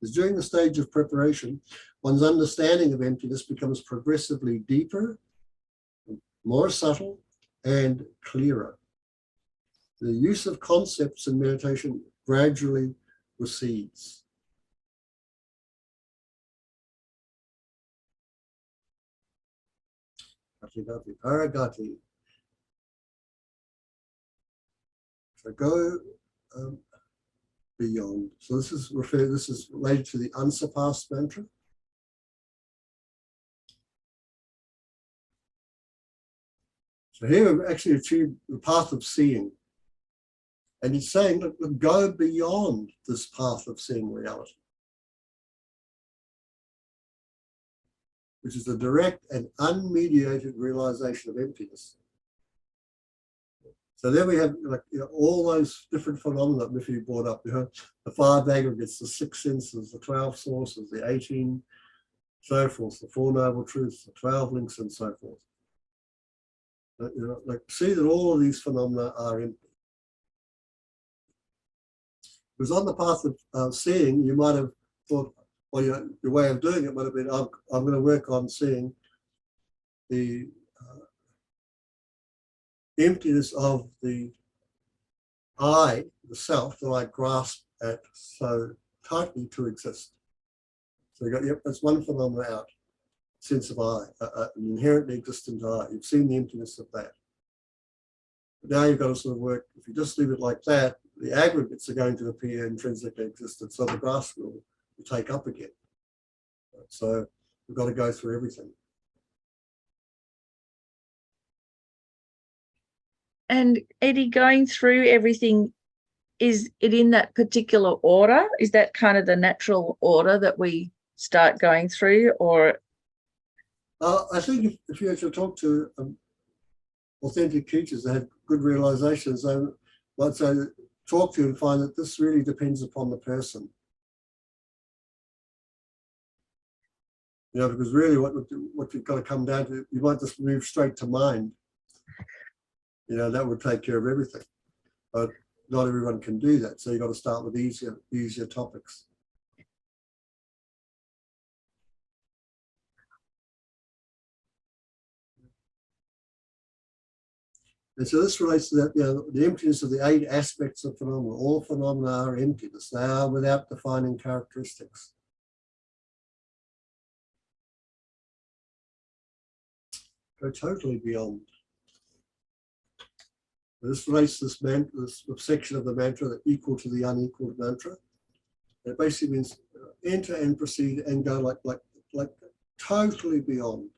Because during the stage of preparation, one's understanding of emptiness becomes progressively deeper, more subtle, and clearer. The use of concepts in meditation gradually recedes. Paragati. So go beyond. So this is related to the unsurpassed mantra. So here we've actually achieved the path of seeing. And he's saying, look, go beyond this path of seeing reality, which is the direct and unmediated realization of emptiness. So then we have like, all those different phenomena that Miffy brought up. The 5 aggregates, the 6 senses, the 12 sources, the 18, so forth, the 4 noble truths, the 12 links, and so forth. Like see that all of these phenomena are empty. Because on the path of seeing, you might have thought, well, your way of doing it might have been, I'm going to work on seeing the emptiness of the I, the self, that I grasp at so tightly to exist. So you got, yep, that's one phenomenon out, sense of I, an inherently existent I. You've seen the emptiness of that. But now you've got to sort of work, if you just leave it like that, the aggregates are going to appear intrinsically existent, so the grasp will take up again. So we've got to go through everything. And Eddie, going through everything, is it in that particular order? Is that kind of the natural order that we start going through, or? I think if you actually talk to authentic teachers that have good realizations, they might say, talk to you and find that this really depends upon the person. Because really what you've got to come down to, you might just move straight to mind. That would take care of everything. But not everyone can do that. So you've got to start with easier topics. And so this relates to that, the emptiness of the 8 aspects of phenomena. All phenomena are emptiness. They are without defining characteristics. Go totally beyond. This relates to this section of the mantra, the equal to the unequaled mantra. It basically means enter and proceed and go like totally beyond.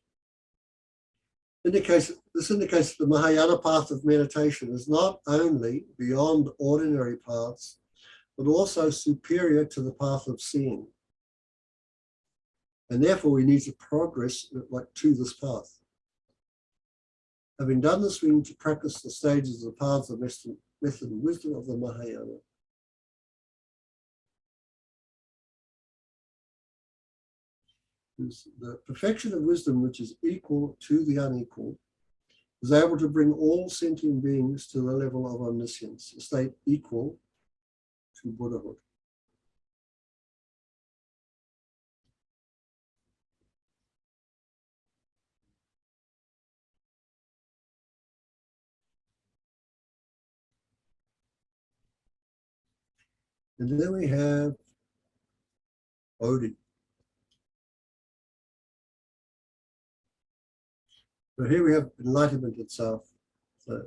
This indicates that the Mahayana path of meditation is not only beyond ordinary paths, but also superior to the path of seeing. And therefore we need to progress to this path. Having done this, we need to practice the stages of the paths of method and wisdom of the Mahayana. The perfection of wisdom, which is equal to the unequal, is able to bring all sentient beings to the level of omniscience, a state equal to Buddhahood. And then we have Bodhi. So here we have enlightenment itself. So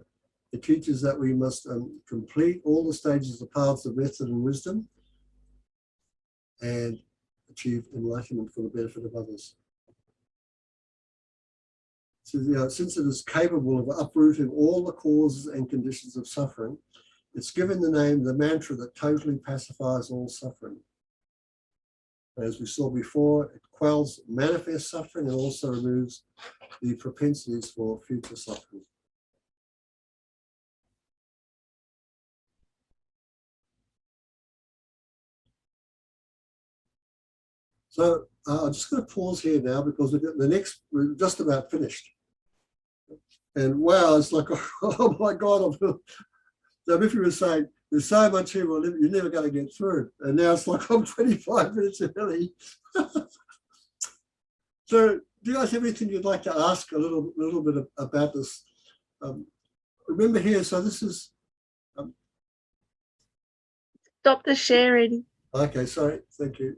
it teaches that we must complete all the stages of the paths of method and wisdom and achieve enlightenment for the benefit of others. So, since it is capable of uprooting all the causes and conditions of suffering, it's given the name, the mantra that totally pacifies all suffering. As we saw before, it quells manifest suffering and also removes the propensities for future suffering. So I'm just going to pause here now because we're just about finished. And wow, it's like, oh my God, so if you were saying, there's so much here, you're never going to get through. And now it's like, I'm 25 minutes early. So do you guys have anything you'd like to ask a little bit about this? Remember here, so this is... Stop the share, Eddie. Okay, sorry, thank you.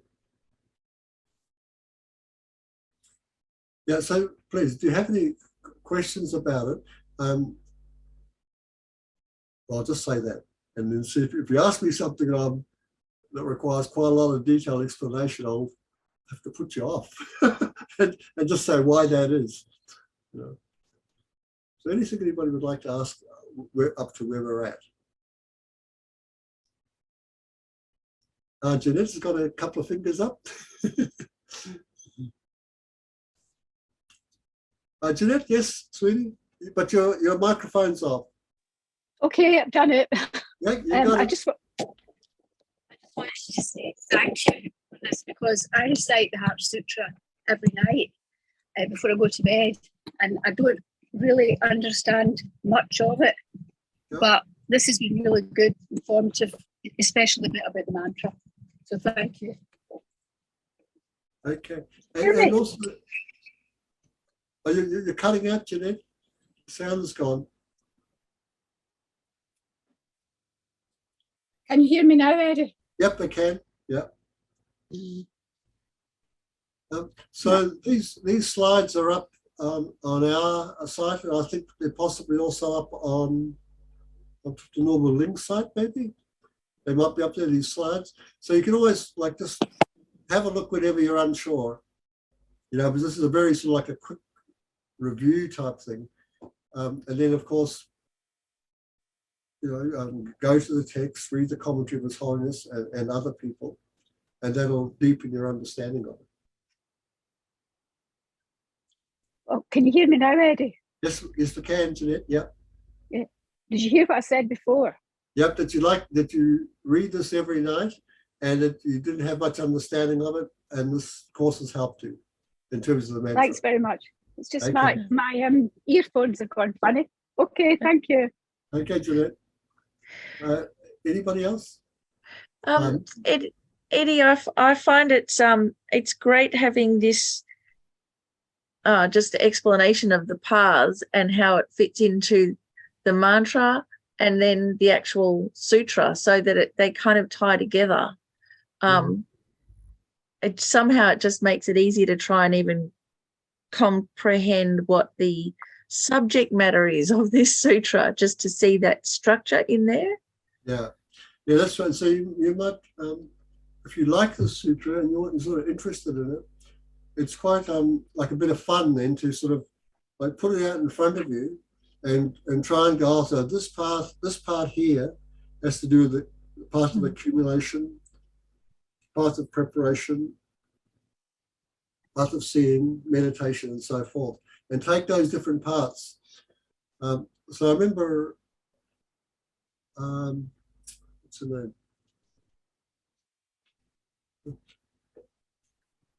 Yeah, so please, do you have any questions about it? Well, I'll just say that. And then see if you ask me something that requires quite a lot of detailed explanation, I'll have to put you off and just say why that is. So anything anybody would like to ask, we're up to where we're at. Jeanette's got a couple of fingers up. Jeanette, yes, sweetie, but your microphone's off. Okay, I've done it. Yeah, you got I it. just wanted to say thank you for this, because I recite the Heart Sutra every night before I go to bed, and I don't really understand much of it, Yeah. but this has been really good, informative, especially the bit about the mantra. So thank you. Okay. Hear And me? also, you're cutting out, Jeanette. Sound is gone. Can you hear me now, Eddie? Yep, I can. Yep. So these slides are up on our site, and I think they're possibly also up on the normal link site, maybe. They might be up there, these slides. So you can always like just have a look whenever you're unsure. You know, because this is a very sort of like a quick review type thing. And then, of course, you know, go to the text, read the commentary of His Holiness and other people, and that'll deepen your understanding of it. Oh, can you hear me now, Eddie? Yes, we can, Jeanette. Yep. Yeah. Did you hear what I said before? Yep, that you read this every night and that you didn't have much understanding of it, and this course has helped you in terms of the mantra. Thanks very much. It's just Okay. my earphones have gone funny. Okay, thank you. Okay, Jeanette. Anybody else? Eddie, I find it's great having this just the explanation of the paths and how it fits into the mantra and then the actual sutra, so that they kind of tie together. It just makes it easy to try and even comprehend what the subject matter is of this sutra, just to see that structure in there. Yeah, that's right. So you might, if you like the sutra and you're sort of interested in it, it's quite like a bit of fun then to sort of like put it out in front of you and try and go, so this part here has to do with the part of accumulation, part of preparation, part of seeing, meditation, and so forth, and take those different parts. So I remember, what's the name?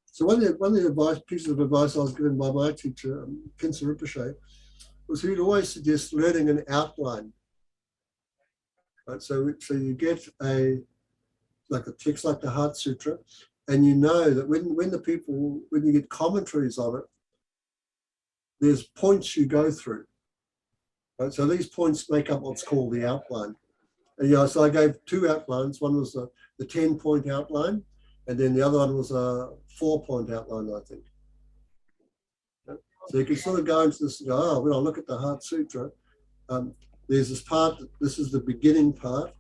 So one of the pieces of advice I was given by my teacher, Kinsa Rinpoche, was he'd always suggest learning an outline. Right? So you get a text like the Heart Sutra, and you know that when you get commentaries on it, there's points you go through. Right? So these points make up what's called the outline. And so I gave two outlines. One was the 10-point outline, and then the other one was a 4-point outline, I think. So you can sort of go into this and go, when I look at the Heart Sutra, there's this part, this is the beginning part,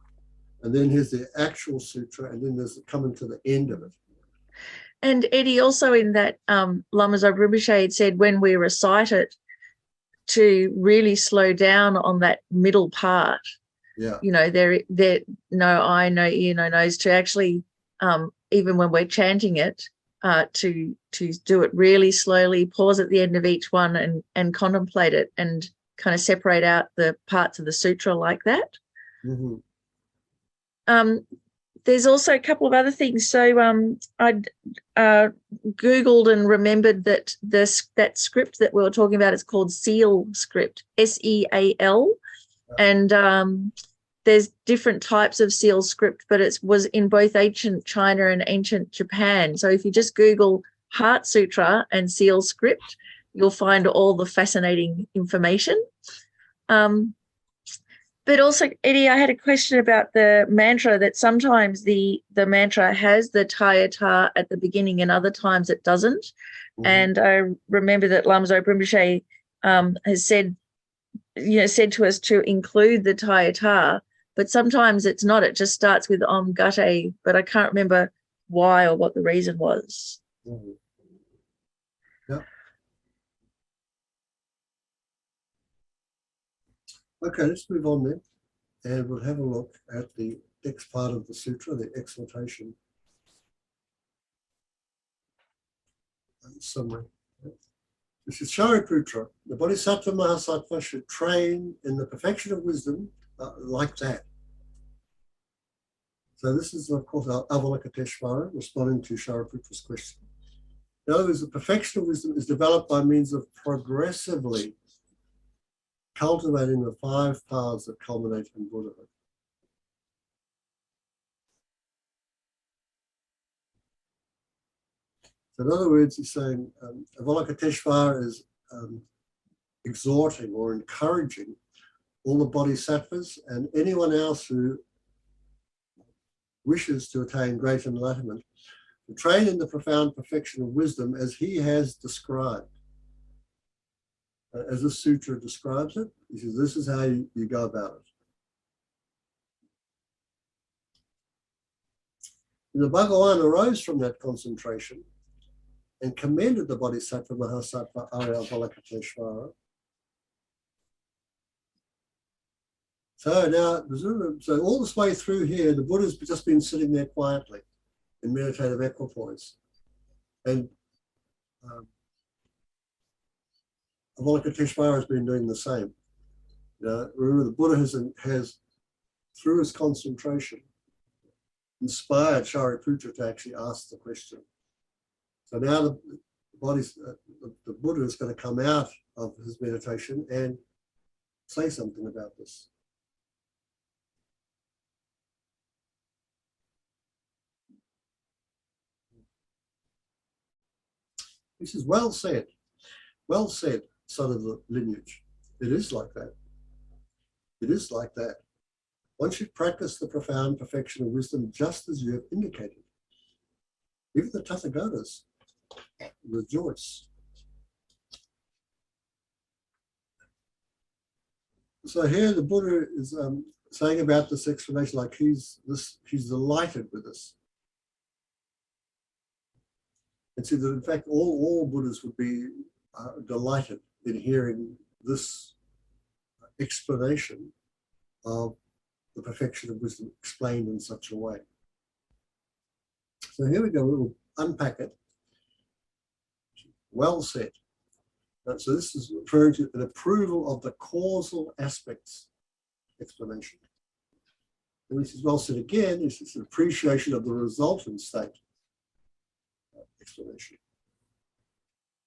and then here's the actual sutra, and then there's coming to the end of it. And Eddie, also in that, Lama Zopa Rinpoche had said when we recite it, to really slow down on that middle part. Yeah. You know, there no eye, no ear, no nose, to actually, even when we're chanting it, to do it really slowly, pause at the end of each one and contemplate it and kind of separate out the parts of the sutra like that. Mm-hmm. There's also a couple of other things. So I Googled and remembered that that script that we were talking about is called SEAL script, SEAL. And there's different types of SEAL script, but it was in both ancient China and ancient Japan. So if you just Google Heart Sutra and SEAL script, you'll find all the fascinating information. But also, Eddie, I had a question about the mantra, that sometimes the mantra has the tayata at the beginning and other times it doesn't. Mm-hmm. And I remember that Lama Zopa Rinpoche has said to us to include the tayata, but sometimes it's not. It just starts with Om Gate, but I can't remember why or what the reason was. Mm-hmm. Yeah. Okay, let's move on then, and we'll have a look at the next part of the sutra, the exhortation summary. This is Shariputra. The Bodhisattva Mahasattva should train in the perfection of wisdom like that. So this is, of course, our Avalokiteshvara responding to Shariputra's question. In other words, the perfection of wisdom is developed by means of progressively cultivating the 5 paths that culminate in Buddhahood. So in other words, he's saying Avalokiteshvara is exhorting or encouraging all the bodhisattvas and anyone else who wishes to attain great enlightenment to train in the profound perfection of wisdom as he has described. As the sutra describes it, he says, this is how you go about it. And the Bhagavan arose from that concentration and commended the Bodhisattva Mahasattva Arya Avalokiteshvara. So now, so all this way through here, the Buddha's just been sitting there quietly in meditative equipoise. And Avalokiteshvara has been doing the same. Remember, the Buddha has, through his concentration, inspired Shariputra to actually ask the question. So now the Buddha is going to come out of his meditation and say something about this. He says, well said, son of the lineage. It is like that. It is like that. One should practice the profound perfection of wisdom just as you have indicated. Even the Tathagatas rejoice. So here the Buddha is saying about this explanation, like he's delighted with this. And so that in fact all Buddhas would be delighted in hearing this explanation of the perfection of wisdom explained in such a way. So here we go, we'll unpack it. Well said. So this is referring to an approval of the causal aspects explanation. And this is well said again, this is an appreciation of the resultant state explanation.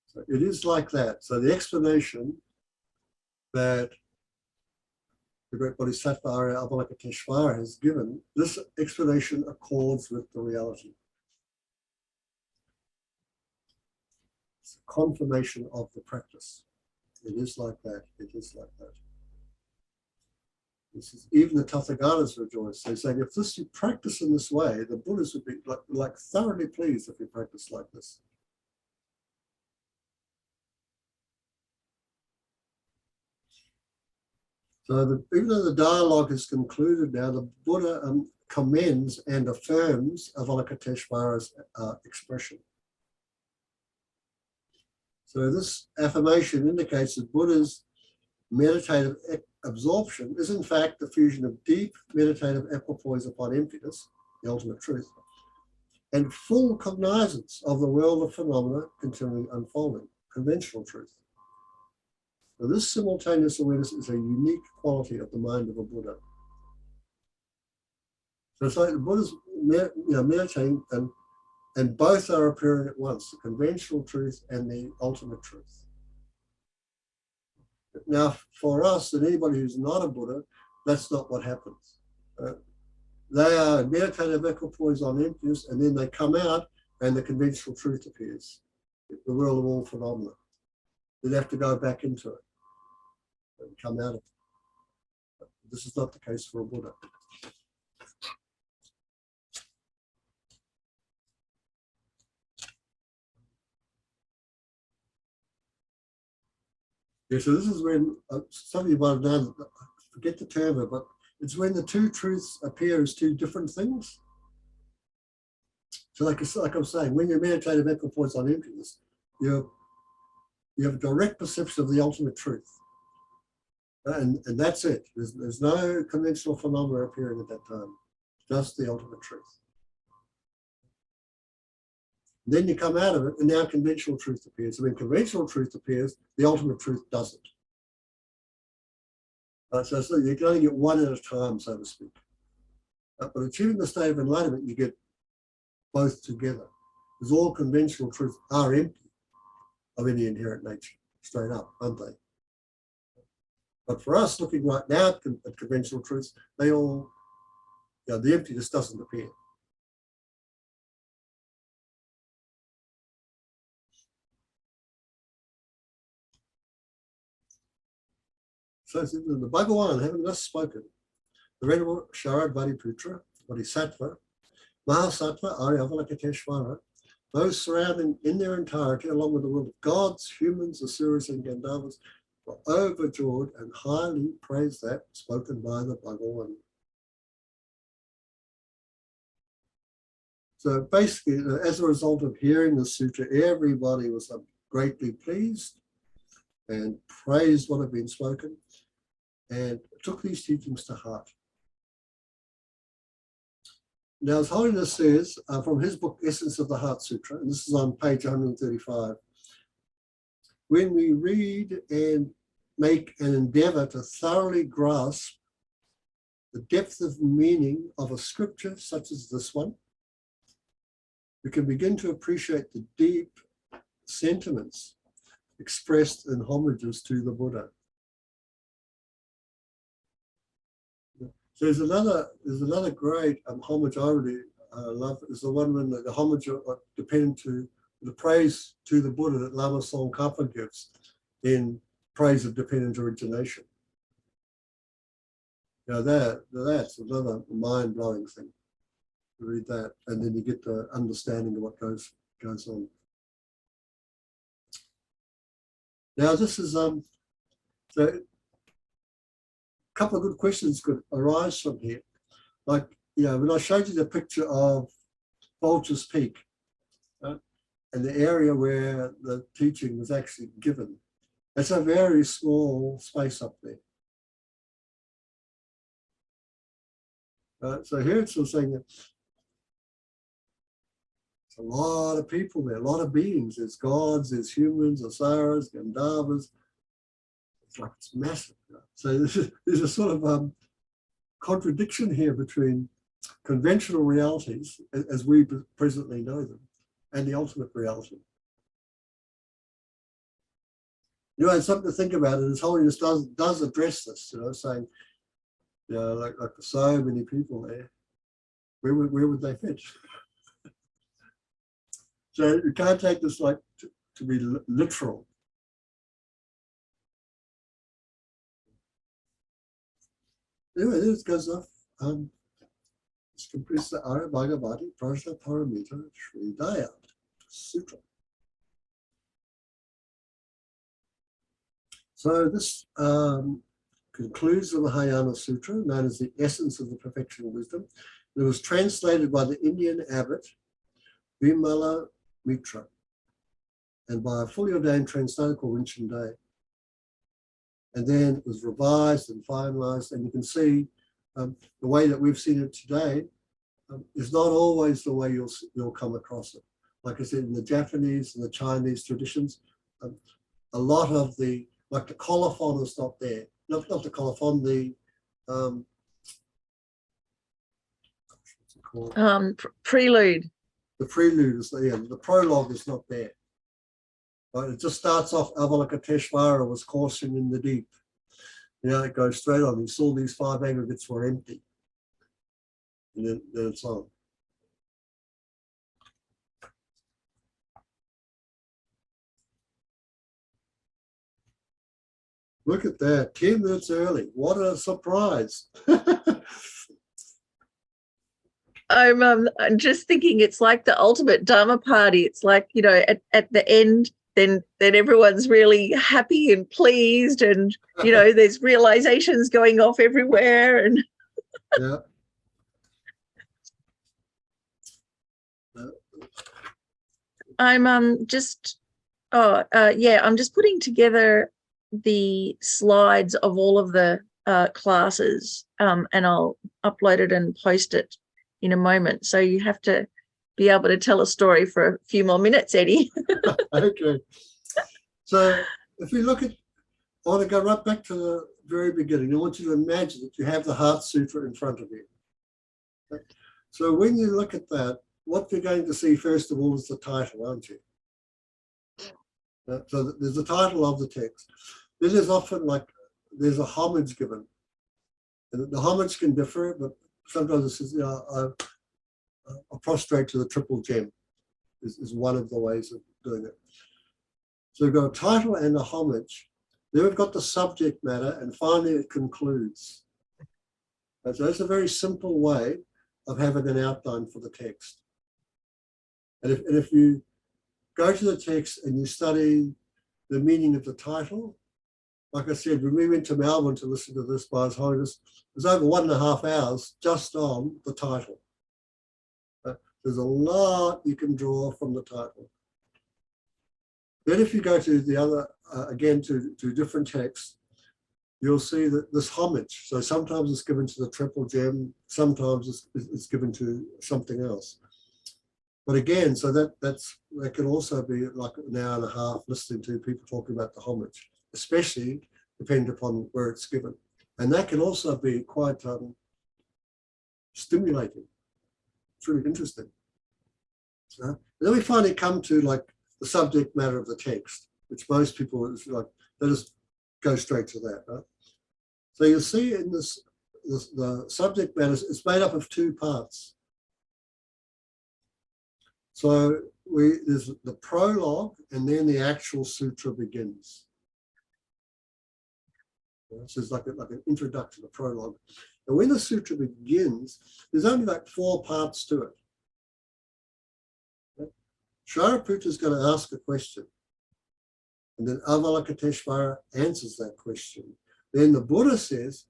So it is like that. So the explanation that the great Bodhisattva Arya Avalokiteshvara has given, this explanation accords with the reality. It's a confirmation of the practice. It is like that. It is like that. This is, even the Tathagatas rejoice. They're saying, if this you practice in this way, the Buddhas would be like thoroughly pleased if you practice like this. So even though the dialogue is concluded now, the Buddha commends and affirms Avalokiteshvara's expression. So this affirmation indicates that Buddha's meditative absorption is in fact the fusion of deep meditative equipoise upon emptiness, the ultimate truth, and full cognizance of the world of phenomena continually unfolding, conventional truth. Now, this simultaneous awareness is a unique quality of the mind of a Buddha. So it's like the Buddha's meditating and both are appearing at once, the conventional truth and the ultimate truth. Now, for us and anybody who's not a Buddha, that's not what happens. They are meditative equipoise on emptiness, and then they come out and the conventional truth appears, the world of all phenomena. They'd have to go back into it and come out of it. This is not the case for a Buddha. Yeah, so this is when, some of you might have known, forget the term, but it's when the two truths appear as two different things. So like I'm saying, when you're meditative equipoise on emptiness, you have a direct perception of the ultimate truth. And that's it. There's no conventional phenomena appearing at that time, just the ultimate truth. Then you come out of it, and now conventional truth appears. So when conventional truth appears, the ultimate truth doesn't. So you can only get one at a time, so to speak. But achieving the state of enlightenment, you get both together. Because all conventional truths are empty of any inherent nature, straight up, aren't they? But for us, looking right now at conventional truths, they all, the emptiness doesn't appear. So the Bhagavan, having thus spoken, the Venerable Sharad Vadiputra, Bodhisattva, Mahasattva, Arya Avalokiteshvara, those surrounding in their entirety, along with the world of gods, humans, asuras, and Gandharvas, were overjoyed and highly praised that spoken by the Bhagavan. So basically, as a result of hearing the sutra, everybody was greatly pleased and praised what had been spoken and took these teachings to heart. Now, His Holiness says from his book, Essence of the Heart Sutra, and this is on page 135, when we read and make an endeavor to thoroughly grasp the depth of meaning of a scripture such as this one, we can begin to appreciate the deep sentiments expressed in homages to the Buddha. So there's another great homage I really love, is the one when the homage dependent to the praise to the Buddha that Lama Tsongkhapa gives in praise of dependent origination. That's another mind-blowing thing. You read that, and then you get the understanding of what goes on. Now this is so a couple of good questions could arise from here. Like, when I showed you the picture of Vulture's Peak, and the area where the teaching was actually given, it's a very small space up there. So here it's saying that a lot of people there, a lot of beings. There's gods, there's humans, asaras, Gandharvas. It's like it's massive. So there's a sort of contradiction here between conventional realities as we presently know them and the ultimate reality. It's something to think about. And His Holiness does address this, saying, like so many people there, where would they fit? So you can't take this like to be literal. Anyway, this goes off. It's completes the Arya Bhagavati Prajna Paramita Sri Daya Sutra. So this concludes the Mahayana Sutra, known as the Essence of the Perfection of Wisdom. It was translated by the Indian abbot Vimala Mitra and by a fully ordained translator called Rinchen Day. And then it was revised and finalized, and you can see the way that we've seen it today is not always the way you'll come across it. Like I said, in the Japanese and the Chinese traditions, a lot of the colophon is not there. Not the colophon, the what's it called? Prelude. The prelude is there. The prologue is not there. Right? It just starts off, Avalokiteshvara was coursing in the deep. It goes straight on. He saw these 5 aggregates were empty. And then it's on. Look at that, 10 minutes early. What a surprise. I'm just thinking it's like the ultimate Dharma party. It's like, at the end, then everyone's really happy and pleased, and, there's realizations going off everywhere. And Yeah. I'm just putting together the slides of all of the classes, and I'll upload it and post it in a moment. So you have to be able to tell a story for a few more minutes, Eddie. Okay. So if we look at, I want to go right back to very beginning, I want you to imagine that you have the Heart Sutra in front of you. Okay? So when you look at that, what you're going to see first of all is the title, aren't you? So there's the title of the text. Then there's often like, there's a homage given. And the homage can differ, but sometimes it says, I prostrate to the triple gem is one of the ways of doing it. So we've got a title and a homage. Then we've got the subject matter, and finally it concludes. And so it's a very simple way of having an outline for the text. And if you go to the text and you study the meaning of the title, like I said, when we went to Melbourne to listen to this by His Holiness, it was over 1.5 hours just on the title. There's a lot you can draw from the title. Then if you go to the other, again, to different texts, you'll see that this homage. So sometimes it's given to the triple gem, sometimes it's given to something else. But again, so that can also be like an hour and a half listening to people talking about the homage, especially depending upon where it's given. And that can also be quite stimulating. It's really interesting. Then we finally come to like the subject matter of the text, which most people is like, they just go straight to that. Right? So you'll see in this the subject matter is made up of 2 parts. So there's the prologue, and then the actual sutra begins. So it's like an introduction, a prologue. And when the sutra begins, there's only like 4 parts to it. Shariputra is going to ask a question, and then Avalokiteshvara answers that question. Then the Buddha says,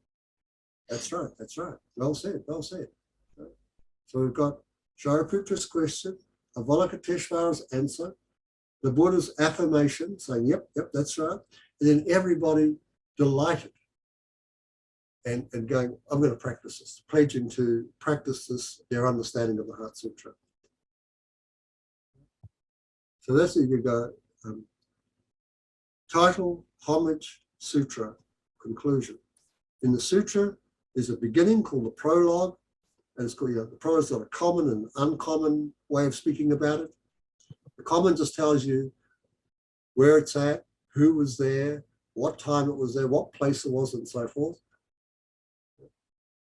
that's right, well said, well said. So we've got Shariputra's question, Avalokiteshvara's answer, the Buddha's affirmation, saying, yep, that's right, and then everybody delighted and going, I'm going to practice this, pledging to practice this, their understanding of the Heart Sutra. So that's where you go, title, homage, sutra, conclusion. In the sutra, there's a beginning called the prologue, and it's called, the prologue's got a common and uncommon way of speaking about it. The common just tells you where it's at, who was there, what time it was there, what place it was, and so forth.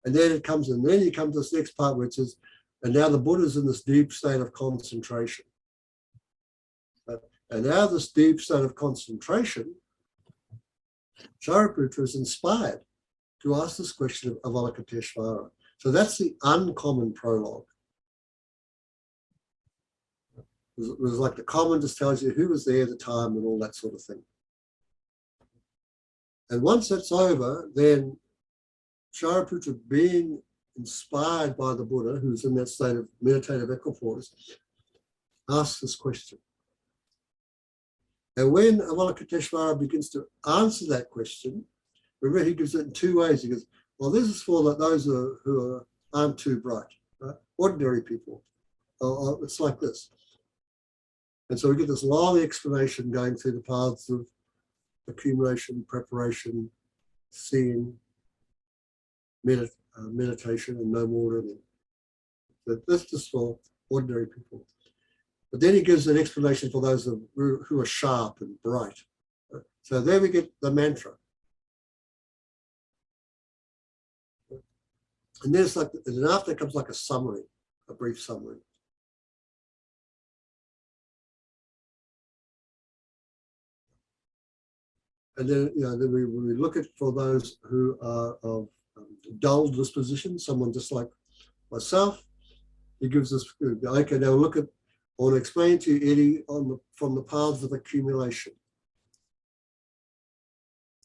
And then it comes, and then you come to this next part, which is, and now the Buddha's in this deep state of concentration. And now this deep state of concentration, Shariputra is inspired to ask this question of Avalokiteshvara. So that's the uncommon prologue. It was like the common just tells you who was there at the time and all that sort of thing. And once that's over, then Shariputra, being inspired by the Buddha, who's in that state of meditative equipoise, asks this question. And when Avalokiteshvara begins to answer that question, remember he gives it in 2 ways. He goes, well, this is for those who aren't too bright, right? Ordinary people. It's like this. And so we get this long explanation going through the paths of accumulation, preparation, seeing, meditation, and no more than it. But this is for ordinary people. But then he gives an explanation for those who are sharp and bright. So there we get the mantra. And there's like, and after comes like a summary, a brief summary. And then, then we look at for those who are of dull disposition, someone just like myself, he gives us, okay, now look at, I want to explain to you, Eddie, from the paths of accumulation.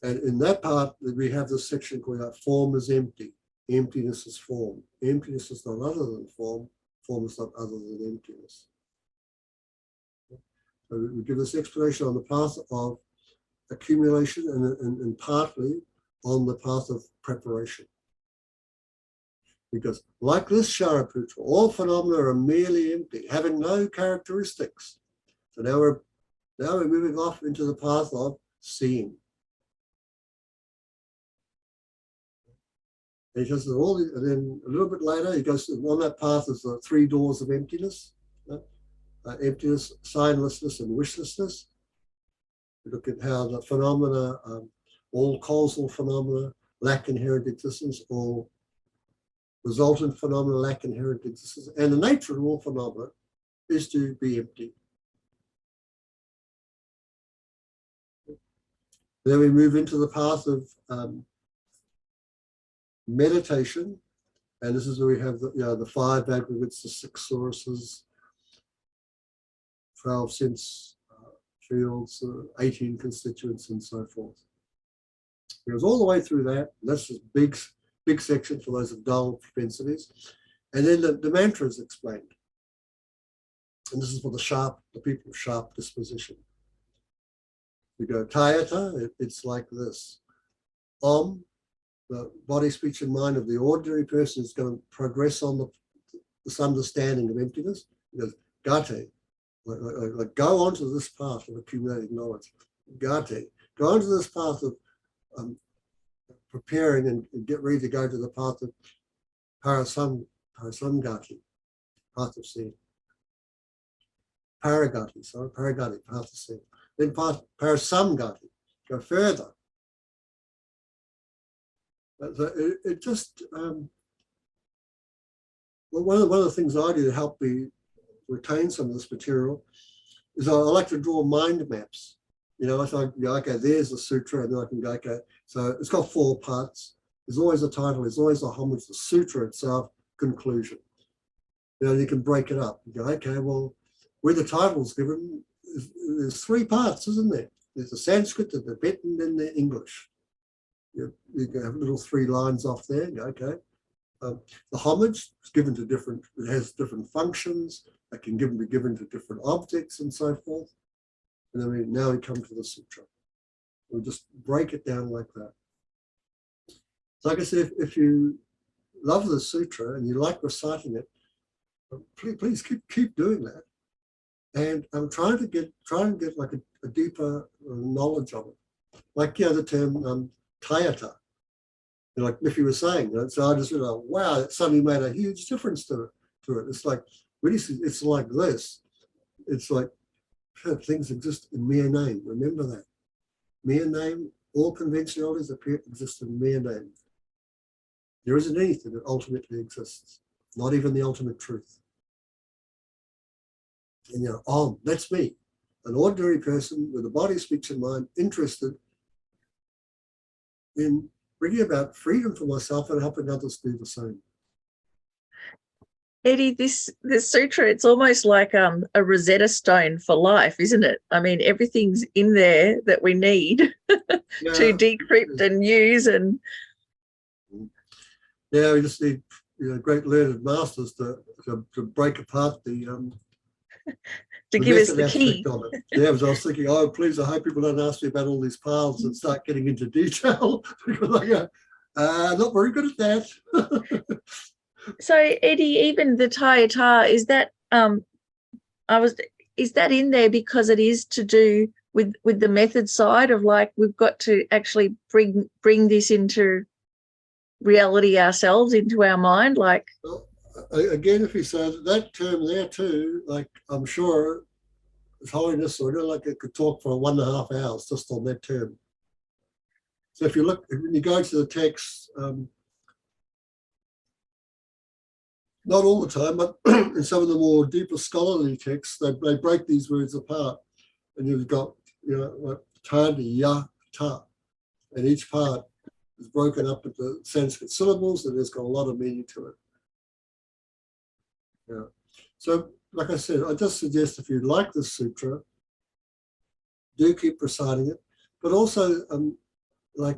And in that part, we have this section called form is empty. Emptiness is form. Emptiness is not other than form. Form is not other than emptiness. So we give this explanation on the path of accumulation and partly on the path of preparation. Because like this Shariputra, all phenomena are merely empty, having no characteristics. So now we're moving off into the path of seeing. And he does all, and then a little bit later, he goes on that path is the 3 doors of emptiness, emptiness, signlessness, and wishlessness. We look at how the phenomena, all causal phenomena lack inherent existence, all resultant phenomena lack inherent existence, and the nature of all phenomena is to be empty. Then we move into the path of meditation, and this is where we have the 5 aggregates, the 6 sources, 12 sense fields, 18 constituents, and so forth. It goes all the way through that. That's just big section for those of dull propensities, and then the mantra is explained, and this is for the people of sharp disposition. We go tayata, it's like this. The body, speech, and mind of the ordinary person is going to progress on this understanding of emptiness. He goes, gate, like go onto this path of accumulating knowledge. Gate, go onto this path of preparing and get ready to go to the path of parasamgati, path of seeing. Paragati, path of seeing. Then parasamgati, go further. It just, well, one of the things I do to help me retain some of this material is I like to draw mind maps. You know, so I go, okay, there's the sutra, and then I can go, okay, so it's got 4 parts. There's always a title, there's always a homage, the sutra itself, conclusion. You know, you can break it up. You go, okay, well, where the title's given, there's 3 parts, isn't there? There's the Sanskrit, the Tibetan, and the English. You can have little 3 lines off there. Okay. The homage is given to it has different functions that can be given to different objects and so forth. And then now we come to the sutra. We'll just break it down like that. So like I said, if you love the sutra and you like reciting it, please keep doing that. And I'm trying to get like a deeper knowledge of it. Like, the term tayata, like Miffy was saying. So I just realized, wow, it suddenly made a huge difference to it. It's like, really, it's like this. It's like things exist in mere name. Remember that. Mere name, all conventionalities exist in mere name. There isn't anything that ultimately exists, not even the ultimate truth. And that's me, an ordinary person with a body, speech, and mind, interested in bringing about freedom for myself and helping others do the same. Eddie, this sutra, it's almost like a Rosetta Stone for life, isn't it? I mean, everything's in there that we need to decrypt and use. And we just need great learned masters to break apart the to give us the key. Of it. Yeah, because I was thinking, oh, please, I hope people don't ask me about all these paths and start getting into detail, because I go, not very good at that. So, Eddie, even the tayata, is that is that in there because it is to do with the method side of, like, we've got to actually bring this into reality ourselves, into our mind, like? Well, again, if you say that term there too, like, I'm sure His Holiness, like, it could talk for 1.5 hours just on that term. So if you look, when you go to the text, not all the time, but in some of the more deeper scholarly texts, they break these words apart, and you've got like ta, ya, ta, and each part is broken up into Sanskrit syllables, and it's got a lot of meaning to it. Yeah. So, like I said, I just suggest, if you like this sutra, do keep reciting it. But also, I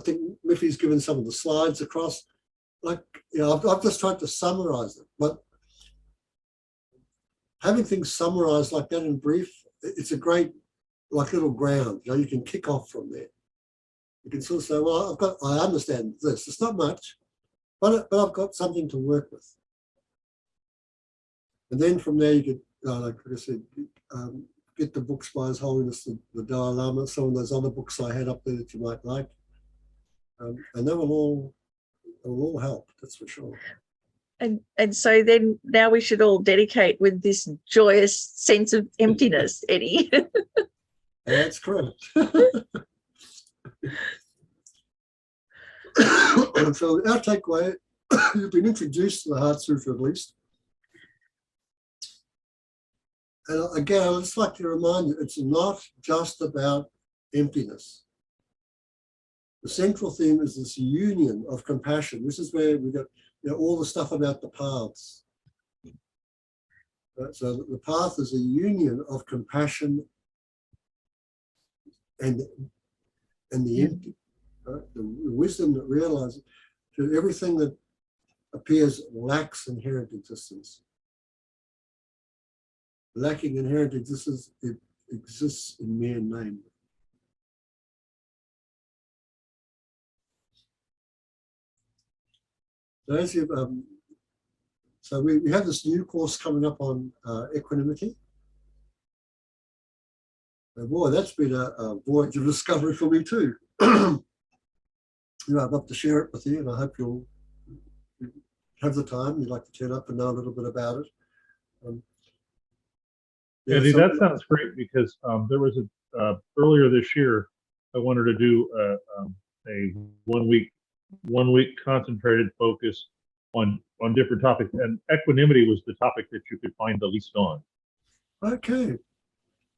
think Miffy's given some of the slides across. Like, I've just tried to summarize it. But having things summarized like that in brief, it's a great, like, little ground. You can kick off from there. You can sort of say, well, I understand this. It's not much, but I've got something to work with. And then from there, you could, like I said, get the books by His Holiness the Dalai Lama, some of those other books I had up there that you might like. And they will all will all help, that's for sure. And so then now we should all dedicate with this joyous sense of emptiness, Eddie. That's correct. So our takeaway, you've been introduced to the Heart Sutra at least. And again, I'd just like to remind you, it's not just about emptiness. The central theme is this union of compassion. This is where we got all the stuff about the paths. Right? So the path is a union of compassion and the empty. Right? The wisdom that realizes that everything that appears lacks inherent existence. Lacking inherent existence, it exists in mere name. So we have this new course coming up on equanimity. And boy, that's been a voyage of discovery for me too. I'd love to share it with you, and I hope you'll have the time. You'd like to turn up and know a little bit about it. Eddie, that sounds great, because there was earlier this year, I wanted to do a 1 week concentrated focus on different topics, and equanimity was the topic that you could find the least on. Okay.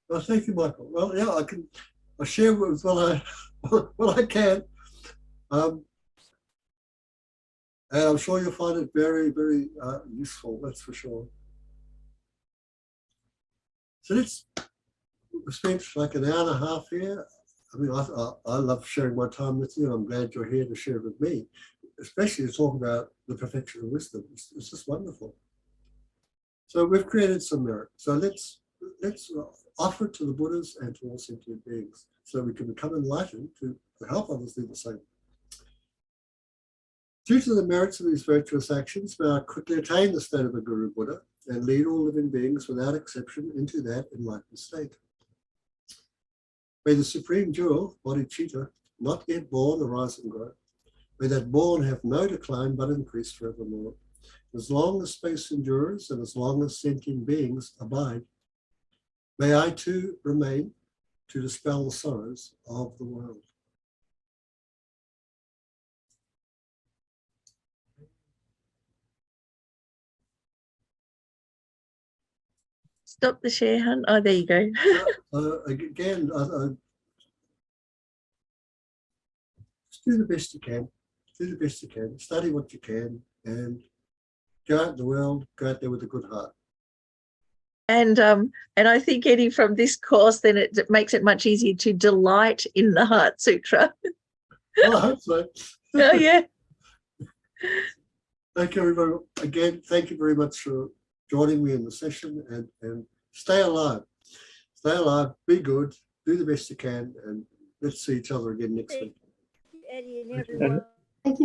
Well, thank you, Michael. Well, yeah, I share with what I can. And I'm sure you'll find it very, very useful, that's for sure. So we spent like an hour and a half here. I mean, I love sharing my time with you, and I'm glad you're here to share it with me, especially to talk about the perfection of wisdom. It's just wonderful. So we've created some merit. So let's offer it to the Buddhas and to all sentient beings, so we can become enlightened to help others do the same. Due to the merits of these virtuous actions, may I quickly attain the state of a Guru Buddha and lead all living beings without exception into that enlightened state. May the supreme jewel, bodhicitta, not yet born, arise and grow. May that born have no decline but increase forevermore. As long as space endures and as long as sentient beings abide, may I too remain to dispel the sorrows of the world. Stop the share, hun. Oh, there you go. Again, just do the best you can. Do the best you can. Study what you can, and go out in the world. Go out there with a good heart. And I think, Eddie, from this course, then it makes it much easier to delight in the Heart Sutra. Well, I hope so. Oh, yeah. Thank you, everybody. Again, thank you very much for joining me in the session, and stay alive. Stay alive, be good, do the best you can, and let's see each other again next week. Eddie and everyone. Thank you.